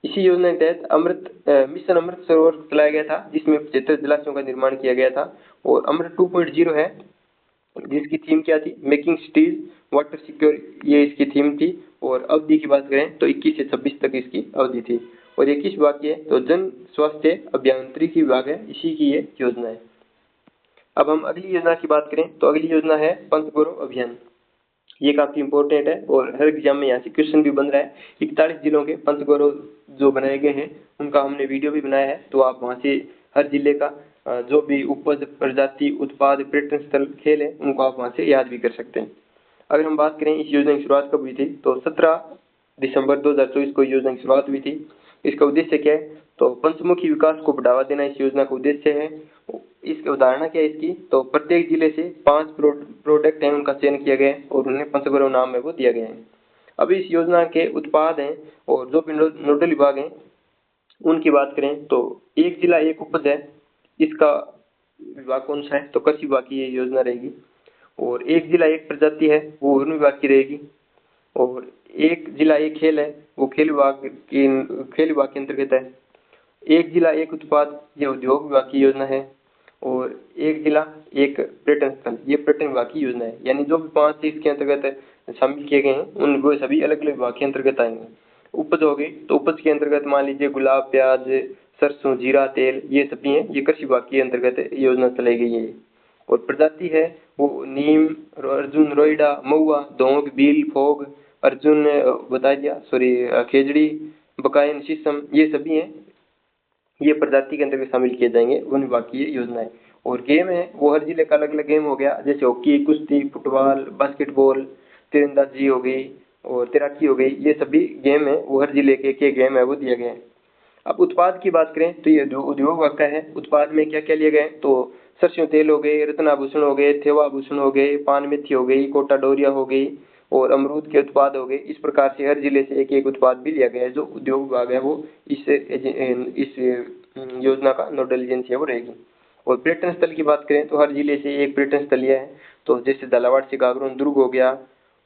इसी योजना के तहत मिशन अमृत सरोवर चलाया गया था, जिसमें 75 जलाशयों का निर्माण किया गया था। और अमृत 2.0 है, जिसकी थीम क्या थी, मेकिंग सिटीज वाटर सिक्योर, ये इसकी थीम थी। और अवधि की बात करें तो 21 से 26 तक इसकी अवधि थी। और ये किस विभाग की है, तो जन स्वास्थ्य अभियांत्रिकी विभाग है, इसी की ये योजना है। अब हम अगली योजना की बात करें तो अगली योजना है पंचगौरव अभियान। ये काफी इंपॉर्टेंट है और हर एग्जाम में यहाँ से क्वेश्चन भी बन रहा है। 41 जिलों के पंचगौरव जो बनाए गए हैं उनका हमने वीडियो भी बनाया है, तो आप वहाँ से हर जिले का जो भी उपज, प्रजाति, उत्पाद, पर्यटन स्थल, खेल है उनको आप वहाँ से याद भी कर सकते हैं। अगर हम बात करें इस योजना की शुरुआत कब हुई थी, तो 17 दिसंबर 2024 को योजना की शुरुआत हुई थी। इसका उद्देश्य क्या है, तो पंचमुखी विकास को बढ़ावा देना इस योजना का उद्देश्य है। इसकी उदाहरण क्या है इसकी, तो प्रत्येक जिले से 5 प्रोडक्ट हैं उनका चयन किया गया है और उन्हें पंचगौरव नाम है वो दिया गया है। अब इस योजना के उत्पाद हैं और जो भी नोडल विभाग हैं उनकी बात करें तो एक जिला एक उपज है, इसका विभाग कौन सा है, तो कृषि विभाग की ये योजना रहेगी। और एक जिला एक प्रजाति है वो वन विभाग की रहेगी। और एक जिला एक खेल है वो खेल विभाग के अंतर्गत है। एक जिला एक उत्पाद ये उद्योग विभाग की योजना है। और एक जिला एक पर्यटन स्थल ये पर्यटन विभाग की योजना है। यानी जो भी 5 चीज इसके अंतर्गत शामिल किए गए हैं उन वो सभी अलग अलग विभाग के अंतर्गत आएंगे। उपज हो गई तो उपज के अंतर्गत मान लीजिए गुलाब, प्याज, सरसों, जीरा, तेल, ये सभी हैं, ये कृषि विभाग के अंतर्गत योजना चलाई गई है। और प्रजाति है वो नीम, अर्जुन, रोइडा, महुआ, धोंक, बील, फोग, अर्जुन बता दिया, सॉरी खेजड़ी, बकायन, शीशम, ये सभी हैं, ये प्रजाति के अंतर्गत शामिल किए जाएंगे वन विभाग की ये योजना है। और गेम है वो हर जिले का अलग अलग गेम हो गया, जैसे हॉकी, कुश्ती, फुटबॉल, बास्केटबॉल, तीरंदाजी हो गई और तैराकी हो गई, ये सभी गेम है वो हर जिले के गेम है वो दिया गया है। अब उत्पाद की बात करें तो ये जो उद्योग वाक्य है, उत्पाद में क्या क्या लिए गए तो सरसों तेल हो गए, रत्नाभूषण हो गए, थेवाभूषण हो गए, पान मेथी हो गई, कोटा डोरिया हो गई और अमरूद के उत्पाद हो गए। इस प्रकार से हर जिले से एक एक उत्पाद भी लिया गया है। जो उद्योग विभाग है वो इस योजना का नोडल एजेंसी है वो रहेगी। और पर्यटन स्थल की बात करें तो हर जिले से एक पर्यटन स्थल है, तो जैसे झालावाड़ से गागरोन दुर्ग हो गया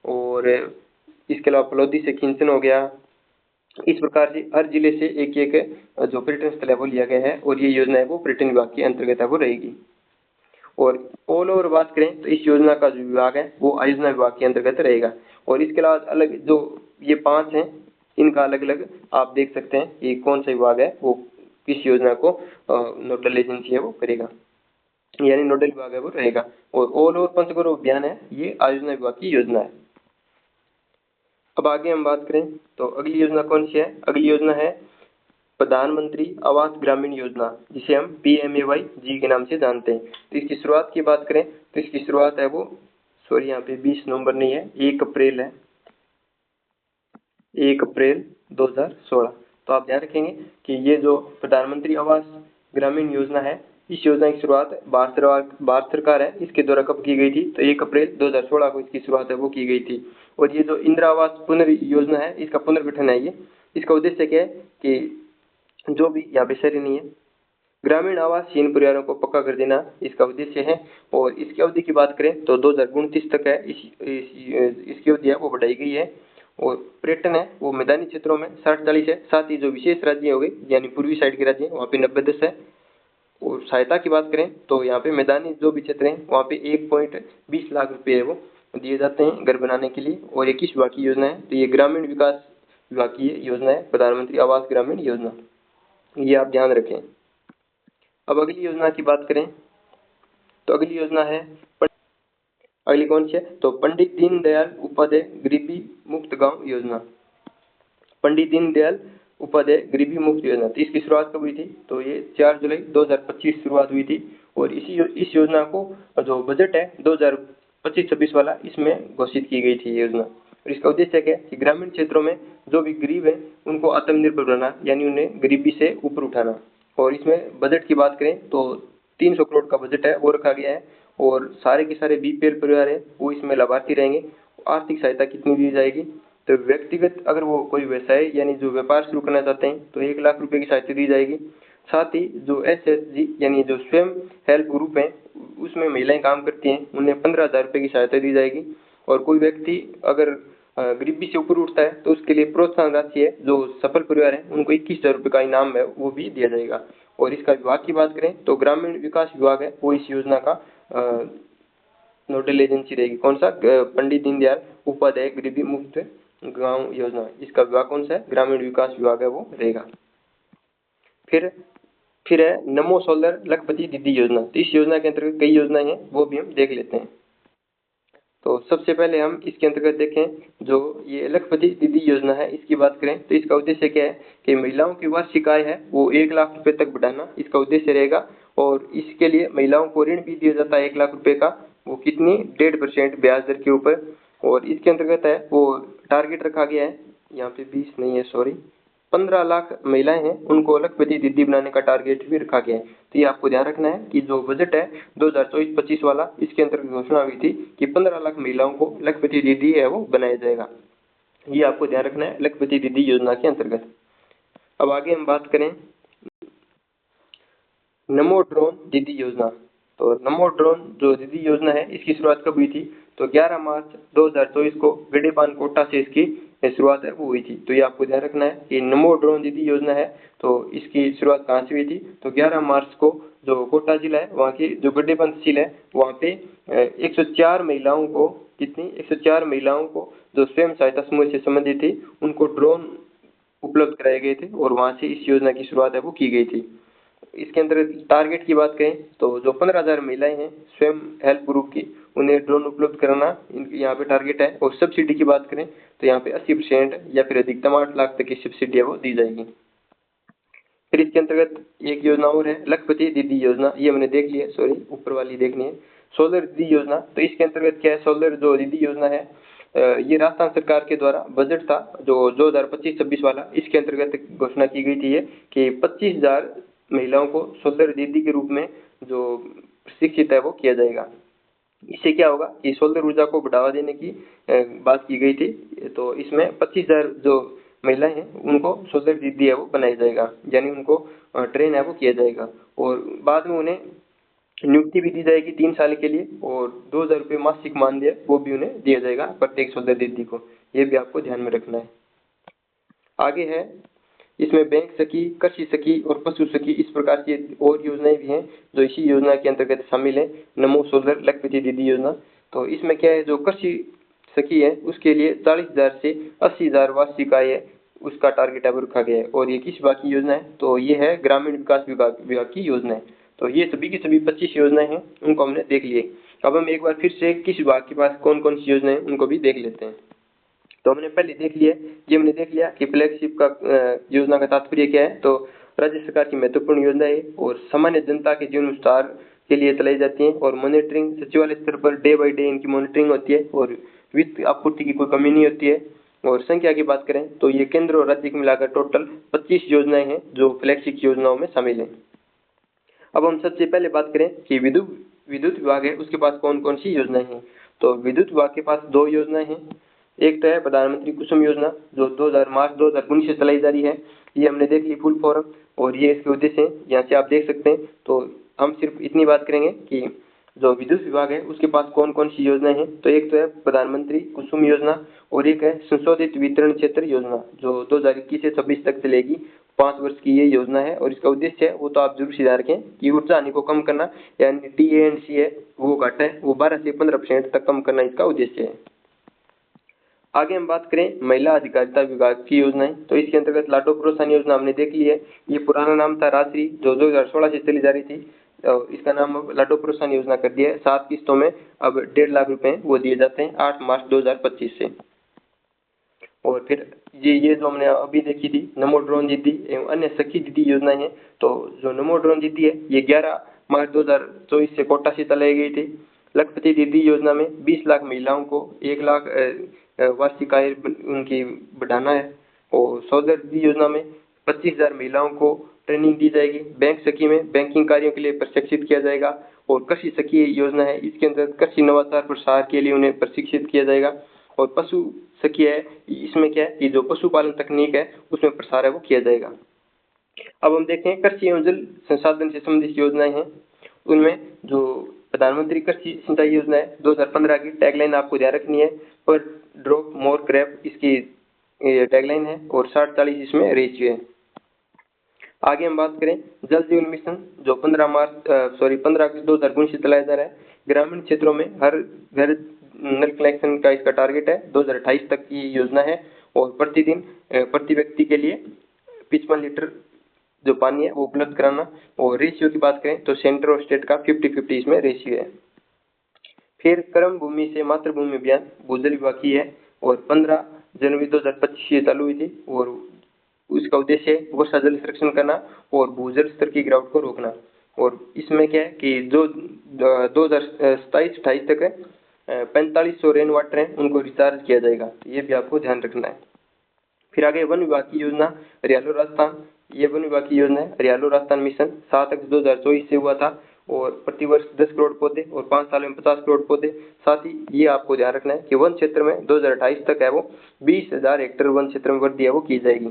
और इसके अलावा फलौदी से खिंचन हो गया। इस प्रकार से हर जिले से एक एक जो पर्यटन स्थल है वो लिया गया है और ये योजना है वो पर्यटन विभाग के अंतर्गत है वो रहेगी। और ऑल ओवर बात करें तो इस योजना का जो विभाग है वो आयोजना विभाग के अंतर्गत रहेगा। और इसके अलावा अलग जो ये 5 हैं इनका अलग अलग आप देख सकते हैं कि कौन सा विभाग है वो किस योजना को नोडल एजेंसी है वो करेगा, यानी नोडल विभाग है वो रहेगा। और ऑल ओवर पंचकरोड़ अभियान है ये आयोजना विभाग की योजना है। अब आगे हम बात करें तो अगली योजना कौन सी है, अगली योजना है प्रधानमंत्री आवास ग्रामीण योजना, जिसे हम PMAY के नाम से जानते हैं। तो इसकी शुरुआत की बात करें तो इसकी शुरुआत है वो सॉरी यहाँ पे 20 नवंबर नहीं है, 1 अप्रैल है, 1 अप्रैल 2016। तो आप ध्यान रखेंगे कि ये जो प्रधानमंत्री आवास ग्रामीण योजना है इस योजना की शुरुआत भारत सरकार है इसके द्वारा कब की गई थी तो 1 अप्रैल 2016 को इसकी शुरुआत है वो की गई थी। और ये जो इंदिरा आवास पुनर्योजना है इसका पुनर्गठन है ये, इसका उद्देश्य क्या है कि जो भी यहाँ पे शहरी नहीं है ग्रामीण आवासहीन परिवारों को पक्का कर देना इसका उद्देश्य है। और इसकी अवधि की बात करें तो 2029 तक है, इसकी अवधि है वो बढ़ाई गई है। और पर्यटन है वो मैदानी क्षेत्रों में 60-40 है, साथ ही जो विशेष राज्य हो गए यानी पूर्वी साइड के राज्य वहाँ पे 90-10 है। और सहायता की बात करें तो यहाँ पे मैदानी जो भी क्षेत्र हैं वहाँ पे 1.20 लाख रुपए है वो दिए जाते हैं घर बनाने के लिए। और 21 विभाग की योजना है, तो ये ग्रामीण विकास विभाग की योजना है प्रधानमंत्री आवास ग्रामीण योजना, ये आप ध्यान रखें। अब अगली योजना की बात करें तो अगली योजना है अगली कौन सी है तो पंडित दीनदयाल उपाध्याय गरीबी मुक्त गांव योजना, पंडित दीनदयाल उपाध्याय गरीबी मुक्त योजना। तो इसकी शुरुआत कब हुई थी तो ये 4 जुलाई 2025 शुरुआत हुई थी। और इस योजना को जो बजट है 2025-26 वाला इसमें घोषित की गई थी योजना। और इसका उद्देश्य क्या है कि ग्रामीण क्षेत्रों में जो भी गरीब है उनको आत्मनिर्भर बनाना यानी उन्हें गरीबी से ऊपर उठाना। और इसमें बजट की बात करें तो 300 करोड़ का बजट है वो रखा गया है। और सारे के सारे BPL परिवार है वो इसमें लाभार्थी रहेंगे। आर्थिक सहायता कितनी दी जाएगी तो व्यक्तिगत अगर वो कोई व्यवसाय यानी जो व्यापार शुरू करना चाहते हैं तो 1 लाख रुपए की सहायता दी जाएगी। साथ ही जो SHG यानी जो स्वयं हेल्प ग्रुप है उसमें महिलाएं काम करती हैं उन्हें 15,000 रुपए की सहायता दी जाएगी। और कोई व्यक्ति अगर गरीबी से ऊपर उठता है तो उसके लिए प्रोत्साहन राशि है, जो सफल परिवार है उनको 21,000 रुपए का इनाम है वो भी दिया जाएगा। और इसका विभाग की बात करें तो ग्रामीण विकास विभाग है वो इस योजना का नोडल एजेंसी रहेगी। कौन सा पंडित दीनदयाल उपाध्याय गरीबी मुक्त गांव योजना, इसका विभाग कौन सा है ग्रामीण विकास विभाग है वो रहेगा। फिर है नमो सोलर लखपति दीदी योजना। तो इस योजना के अंतर्गत कई योजनाएं हैं वो भी हम देख लेते हैं। तो सबसे पहले हम इसके अंतर्गत देखें जो ये लखपति दीदी योजना है इसकी बात करें तो इसका उद्देश्य क्या है कि महिलाओं की वार्षिक आय है वो 1 लाख रुपए तक बढ़ाना इसका उद्देश्य रहेगा। और इसके लिए महिलाओं को ऋण भी दिया जाता है 1 लाख रुपए का, वो कितनी 1.5% ब्याज दर के ऊपर। और इसके अंतर्गत है वो टारगेट रखा गया है यहाँ पे 20 नहीं है सॉरी 15 लाख महिलाएं हैं उनको लखपति दीदी बनाने का टारगेट भी रखा गया है। तो ये आपको ध्यान रखना है कि जो बजट है 2024-25 वाला इसके अंतर्गत घोषणा हुई थी कि 15 लाख महिलाओं को लखपति दीदी है वो बनाया जाएगा। ये आपको ध्यान रखना है लखपति दीदी योजना के अंतर्गत। अब आगे हम बात करें नमो ड्रोन दीदी योजना। तो नमो ड्रोन जो दीदी योजना है इसकी शुरुआत कब हुई थी तो 11 मार्च 2024 को गडेपान कोटा से इसकी शुरुआत है वो हुई थी। तो ये आपको ध्यान रखना है कि नमो ड्रोन दीदी योजना है तो इसकी शुरुआत कहाँ से हुई थी तो 11 मार्च को जो कोटा जिला है वहाँ की जो गड्डेपान तहसील है वहाँ पे 104 महिलाओं को कितनी 104 महिलाओं को जो स्वयं सहायता समूह से संबंधित थी उनको ड्रोन उपलब्ध कराए गए थे और वहाँ से इस योजना की शुरुआत है वो की गई थी। इसके अंतर्गत टारगेट की बात करें तो जो 15,000 महिलाएं हैं स्वयं हेल्प ग्रुप की उन्हें ड्रोन उपलब्ध कराना यहाँ पे टारगेट है। और सब्सिडी की बात करें तो यहाँ पे 80% या फिर अधिकतम 8 लाख तक की सब्सिडी है वो दी जाएगी। फिर इसके अंतर्गत एक योजना और है लखपति दीदी योजना, ये हमने देख लिया सॉरी ऊपर वाली देखनी है सोलर दीदी योजना। तो इसके अंतर्गत क्या है सोलर जो दीदी योजना है ये राजस्थान सरकार के द्वारा बजट था जो 2025-26 वाला, इसके अंतर्गत घोषणा की गई थी ये कि 25,000 महिलाओं को सोलर दीदी के रूप में जो प्रशिक्षित है वो किया जाएगा। इससे क्या होगा कि सोलर ऊर्जा को बढ़ावा देने की बात की गई थी। तो इसमें 25,000 जो महिलाएं हैं उनको सोलर दीदी है वो बनाया जाएगा, यानी उनको ट्रेन है वो किया जाएगा और बाद में उन्हें नियुक्ति भी दी जाएगी 3 साल के लिए और 2,000 रुपये मासिक मानदेय वो भी उन्हें दिया जाएगा प्रत्येक सोलर दीदी को। ये भी आपको ध्यान में रखना है। आगे है इसमें बैंक सखी, कृषि सखी और पशु सखी इस प्रकार की और योजनाएं भी हैं जो इसी योजना के अंतर्गत शामिल है, नमो सोलर लखपति दीदी योजना। तो इसमें क्या है, जो कृषि सखी है उसके लिए 40,000 से 80,000 वार्षिक आय है उसका टारगेट अब रखा गया है। और ये किस विभाग की योजना है, तो ये है ग्रामीण विकास विभाग की योजना है। तो ये सभी की सभी 25 योजनाएं हैं, उनको हमने देख लिए। अब हम एक बार फिर से किस विभाग के पास कौन कौन सी योजनाएं उनको भी देख लेते हैं। तो हमने पहले देख लिया, ये हमने देख लिया कि फ्लैगशिप का योजना का तात्पर्य क्या है। तो राज्य सरकार की महत्वपूर्ण योजना है और सामान्य जनता के जीवन विस्तार के लिए चलाई जाती है और मॉनिटरिंग सचिवालय स्तर पर डे बाई डे इनकी मॉनिटरिंग होती है और वित्त आपूर्ति की कोई कमी नहीं होती है। और संख्या की बात करें तो ये केंद्र और राज्य को मिलाकर टोटल 25 योजनाएं हैं जो फ्लैगशिप योजनाओं में शामिल है। अब हम सबसे पहले बात करें कि विद्युत विभाग है उसके पास कौन कौन सी योजनाएं हैं। तो विद्युत विभाग के पास 2 योजनाएं हैं। एक तो है प्रधानमंत्री कुसुम योजना जो मार्च 2019 से चलाई जा रही है। ये हमने देख ली फुल फॉर्म और ये इसके उद्देश्य है, यहाँ से आप देख सकते हैं। तो हम सिर्फ इतनी बात करेंगे कि जो विद्युत विभाग है उसके पास कौन कौन सी योजनाएं हैं। तो एक तो है प्रधानमंत्री कुसुम योजना और एक है संशोधित वितरण क्षेत्र योजना जो 2021 से 26 तक चलेगी। 5 वर्ष की ये योजना है और इसका उद्देश्य है वो तो आप जरूर ध्यान रखें कि ऊर्जा हानि को कम करना, यानी टी है वो घाटा है वो 12 से 15% तक कम करना इसका उद्देश्य है। आगे हम बात करें महिला अधिकारिता विभाग की योजनाएं। तो इसके अंतर्गत लाडो प्रोत्साहन योजना हमने देख ली है। ये पुराना नाम था राजश्री जो 2016 से चली जा रही थी। तो इसका नाम अब लाडो प्रोत्साहन योजना कर दिया है। 7 किस्तों में अब 1.5 लाख रुपए वो दिए जाते हैं 8 मार्च 2025 से। और फिर ये जो हमने अभी देखी थी नमो ड्रोन दीदी एवं अन्य सखी दीदी योजनाएं हैं। तो जो नमो ड्रोन दीदी है ये 11 मार्च 2024 से कोटा से चलाई गई थी। लखपति दीदी योजना में 20 लाख महिलाओं को 1 लाख वार्षिक आय उनकी बढ़ाना है। और सोलर दीदी योजना में 25,000 महिलाओं को ट्रेनिंग दी जाएगी। बैंक सखी में बैंकिंग कार्यों के लिए प्रशिक्षित किया जाएगा। और कृषि सखी योजना है इसके अंतर्गत कृषि नवाचार प्रसार के लिए उन्हें प्रशिक्षित किया जाएगा। और पशु सखी है इसमें क्या है कि जो पशुपालन तकनीक है उसमें प्रसार है वो किया जाएगा। अब हम देखें कृषि एवं जल संसाधन से संबंधित योजनाएं हैं। उनमें जो प्रधानमंत्री कृषि सिंचाई योजना है 2015 की टैगलाइन आपको ध्यान रखनी है, पर ड्रॉप मोर क्रैप इसकी टैगलाइन है और 60-40 इसमें रेशियो है। आगे हम बात करें जल जीवन मिशन जो 15 अगस्त 2019 से चलाया जा रहा है। ग्रामीण क्षेत्रों में हर घर नल कनेक्शन का इसका टारगेट है 2028 तक की योजना है। और प्रतिदिन प्रति व्यक्ति के लिए 55 लीटर जो पानी है वो उपलब्ध कराना। और रेशियो की बात करें तो सेंटर और स्टेट का 50-50 इसमें रेशियो है। फिर कर्म भूमि से मातृभूमि अभियान भूजल विभाग की है और 15 जनवरी 2025 से चालू हुई थी। और उसका उद्देश्य है वर्षा जल संरक्षण करना और भूजल स्तर की गिरावट को रोकना। और इसमें क्या है कि जो 2027-28 तक है 4500 रेन वाटर है उनको रिचार्ज किया जाएगा। ये भी आपको ध्यान रखना है। फिर आगे वन विभाग की योजना हरियालो राजस्थान, ये वन विभाग की योजना है हरियालो राजस्थान मिशन 7 अगस्त 2024 से हुआ था। और प्रतिवर्ष 10 करोड़ पौधे और 5 साल में 50 करोड़ पौधे। साथ ही ये आपको ध्यान रखना है कि वन क्षेत्र में 2028 तक है वो 20,000 हेक्टेयर वन क्षेत्र में वृद्धि है वो की जाएगी।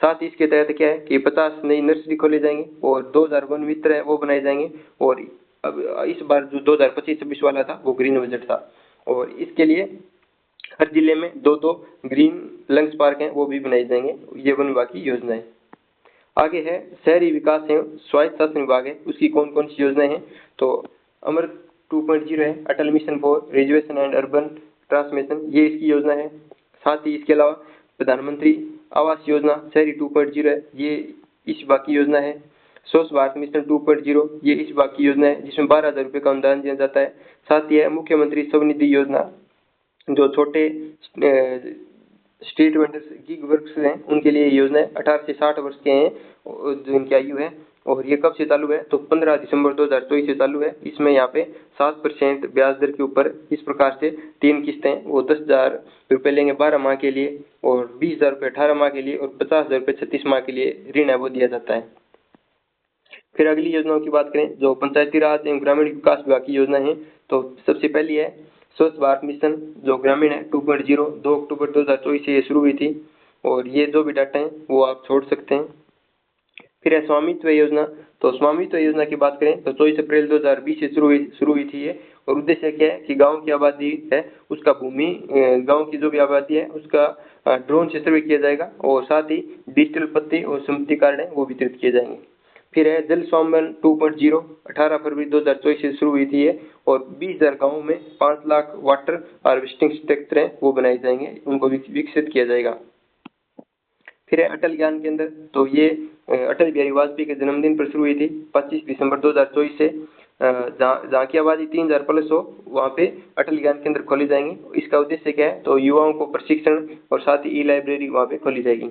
साथ ही इसके तहत क्या है कि 50 नई नर्सरी खोले जाएंगे और 2000 वन मित्र है वो बनाए जाएंगे। और अब इस बार जो 2025-26 वाला था वो ग्रीन बजट था और इसके लिए हर जिले में 2-2 ग्रीन लंग्स पार्क हैं वो भी बनाए जाएंगे। ये वन विभाग की योजना है। आगे है शहरी विकास एवं स्वायत्त शासन विभाग है उसकी कौन कौन सी योजनाएं हैं। तो अमृत 2.0 है Atal mission for reservation and urban transmission, ये इसकी योजना है। साथ ही इसके अलावा प्रधानमंत्री आवास योजना शहरी 2.0 है, ये इस विभाग की योजना है। स्वच्छ भारत मिशन 2.0 ये इस विभाग की योजना है जिसमें 12,000 रुपये का अनुदान दिया जाता है। साथ ही है मुख्यमंत्री स्वनिधि योजना जो छोटे स्ट्रीट वेंडर्स गिग वर्कर्स हैं उनके लिए योजना है। 18 से 60 वर्ष के हैं जो इनकी आयु है और ये कब से चालू है, तो 15 दिसंबर 2024 से चालू है। इसमें यहाँ पे 7% ब्याज दर के ऊपर इस प्रकार से 3 किस्तें, वो 10,000 रुपये लेंगे 12 माह के लिए, और 20,000 रुपये 18 माह के लिए, और 50,000 रुपये 36 माह के लिए ऋण है वो दिया जाता है। फिर अगली योजनाओं की बात करें जो पंचायती राज एवं ग्रामीण विकास विभाग की योजना है, तो सबसे पहली है स्वच्छ भारत मिशन जो ग्रामीण है 2.0, 2 अक्टूबर 2024 से ये शुरू हुई थी, और ये जो भी डाटा है वो आप छोड़ सकते हैं। फिर है स्वामित्व योजना, तो स्वामित्व योजना की बात करें तो 24 अप्रैल 2020 से शुरू हुई थी ये, और उद्देश्य क्या है कि गांव की आबादी है उसका गांव की जो भी आबादी है उसका ड्रोन से सर्वे किया जाएगा, और साथ ही डिजिटल पत्ते और संपत्ति कार्ड है वो वितरित किए जाएंगे। फिर है जल स्वावलंबन 2.0, 18 फरवरी 2024 से शुरू हुई थी ये, और 20,000 गाँव में 5 लाख वाटर हार्वेस्टिंग स्ट्रक्चर है वो बनाए जाएंगे, उनको विकसित किया जाएगा। फिर है अटल ज्ञान केंद्र, तो ये अटल बिहारी वाजपेयी के जन्मदिन पर शुरू हुई थी 25 दिसंबर 2024 से। जहाँ की आबादी 3,000 प्लस हो वहाँ पे अटल ज्ञान केंद्र खोले जाएंगे। इसका उद्देश्य क्या है, तो युवाओं को प्रशिक्षण और साथ ही लाइब्रेरी वहाँ पे खोली जाएगी।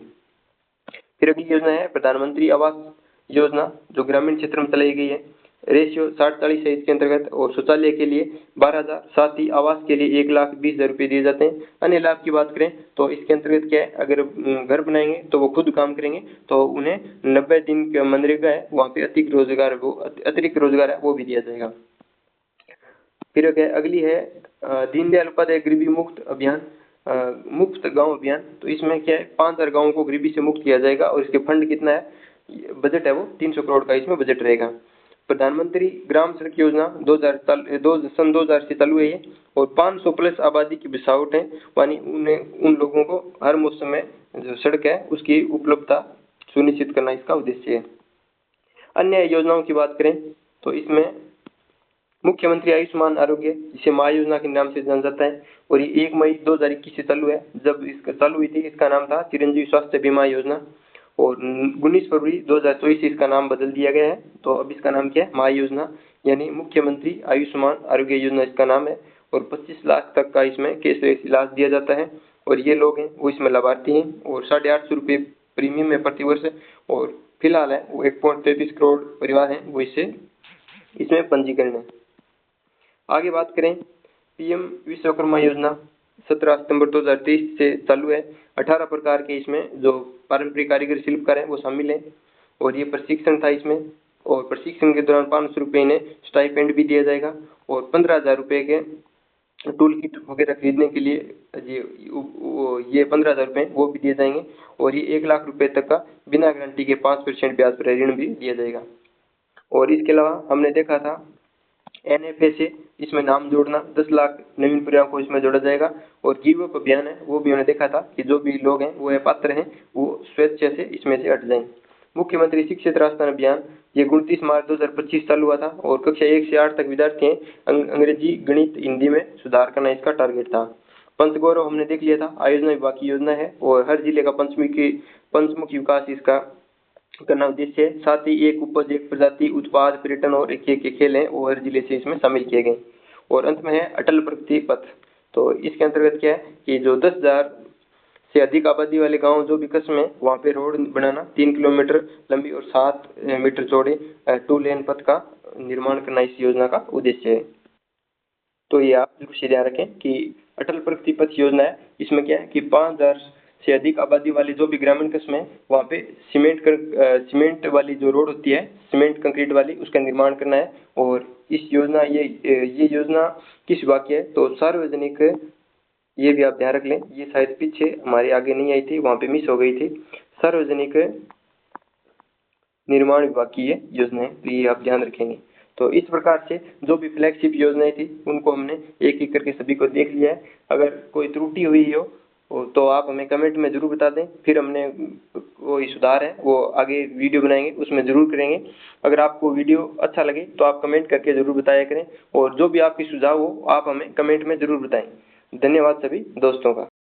फिर अगली योजना है प्रधानमंत्री आवास योजना जो ग्रामीण क्षेत्र में चलाई गई है। रेशियो 60-40 है इसके अंतर्गत, और शौचालय के लिए 12,000, साथ ही आवास के लिए 1,20,000 रुपये दिए जाते हैं। अन्य लाभ की बात करें तो इसके अंतर्गत क्या है, अगर घर बनाएंगे तो वो खुद काम करेंगे तो उन्हें 90 दिन का मनरेगा है वहाँ पे अतिरिक्त रोजगार है वो भी दिया जाएगा। फिर अगली है दीनदयाल उपाध्याय गरीबी मुक्त अभियान, मुफ्त गांव अभियान। तो इसमें क्या है 5,000 गाँव को गरीबी से मुक्त किया जाएगा, और इसके फंड कितना है, बजट है वो 300 करोड़ का इसमें बजट रहेगा। प्रधानमंत्री ग्राम सड़क योजना 2000 से चालू है ये, और 500 प्लस आबादी की बसावट है, यानी उन लोगों को हर मौसम में जो सड़क है उसकी उपलब्धता सुनिश्चित करना इसका उद्देश्य है। अन्य योजनाओं की बात करें तो इसमें मुख्यमंत्री आयुष्मान आरोग्य जिसे माँ योजना के नाम से जाना जाता है, और ये 1 मई 2021 से चालू है। जब इसका चालू हुई थी इसका नाम था चिरंजीवी स्वास्थ्य बीमा योजना, और 19 फरवरी 2024 से इसका नाम बदल दिया गया है। तो अब इसका नाम क्या है, माँ योजना, यानी मुख्यमंत्री आयुष्मान आरोग्य योजना इसका नाम है, और 25 लाख तक का इसमें कैशलेस इलाज दिया जाता है, और ये लोग हैं वो इसमें लाभार्थी हैं, और 850 रुपये प्रीमियम है प्रति वर्ष, और फिलहाल है वो 1.33 करोड़ परिवार हैं वो इसमें पंजीकरण है। आगे बात करें पीएम विश्वकर्मा योजना 17 सितंबर 2023 से चालू है। 18 प्रकार के इसमें जो पारंपरिक कारीगर शिल्पकार हैं वो शामिल हैं, और ये प्रशिक्षण था इसमें, और प्रशिक्षण के दौरान 500 रुपये इन्हें स्टाइपेंड भी दिया जाएगा, और 15,000 रुपये के टूल किट वगैरह खरीदने के लिए ये 15,000 रुपये वो भी दिए जाएंगे, और ये 1 लाख रुपये तक का बिना गारंटी के 5% ब्याज पर ऋण भी दिया जाएगा। और इसके अलावा हमने देखा था NFA से इसमें नाम जोड़ना, 10 लाख नवीन परिवारों को इसमें जोड़ा जाएगा, और गिव अप अभियान है वो भी हमने देखा था कि जो भी लोग हैं वो पात्र हैं वो स्वेच्छा से इसमें से हट जाएं। मुख्यमंत्री शिक्षित राजस्थान अभियान ये 29 मार्च 2025 चालू हुआ था, और कक्षा 1 से 8 तक विद्यार्थी हैं, अंग्रेजी गणित हिंदी में सुधार करना इसका टारगेट था। पंचगौरव हमने देख लिया था, आयोजना विभाग की योजना है, और हर जिले का पंचमुखी विकास इसका करना उद्देश्य है। साथ ही एक उपज एक प्रजाति उत्पाद पर्यटन और एक के खेल हैं वो हर जिले से इसमें शामिल किए गए। और अंत में है अटल प्रगति पथ, तो इसके अंतर्गत क्या है कि जो 10,000 से अधिक आबादी वाले गांव जो भी कस्बे में वहाँ पे रोड बनाना, 3 किलोमीटर लंबी और 7 मीटर चौड़े 2 लेन पथ का निर्माण करना इस योजना का उद्देश्य है। तो ये आप बिल्कुल ध्यान रखें कि अटल प्रगति पथ योजना है, इसमें क्या है कि 5,000 से अधिक आबादी वाले जो भी ग्रामीण कस्बे हैं वहाँ पे सीमेंट वाली जो रोड होती है, सीमेंट कंक्रीट वाली, उसका निर्माण करना है। और इस योजना ये योजना किस विभाग की है, तो सार्वजनिक, ये भी आप ध्यान रख लें, ये शायद पीछे हमारे आगे नहीं आई थी, वहाँ पे मिस हो गई थी, सार्वजनिक निर्माण विभाग की ये योजना है, तो ये आप ध्यान रखेंगे। तो इस प्रकार से जो भी फ्लैगशिप योजनाएं थी उनको हमने एक एक करके सभी को देख लिया है। अगर कोई त्रुटि हुई हो तो आप हमें कमेंट में जरूर बता दें, फिर हमने वो सुधार है वो आगे वीडियो बनाएंगे उसमें जरूर करेंगे। अगर आपको वीडियो अच्छा लगे तो आप कमेंट करके जरूर बताया करें, और जो भी आपकी सुझाव हो आप हमें कमेंट में जरूर बताएं। धन्यवाद सभी दोस्तों का।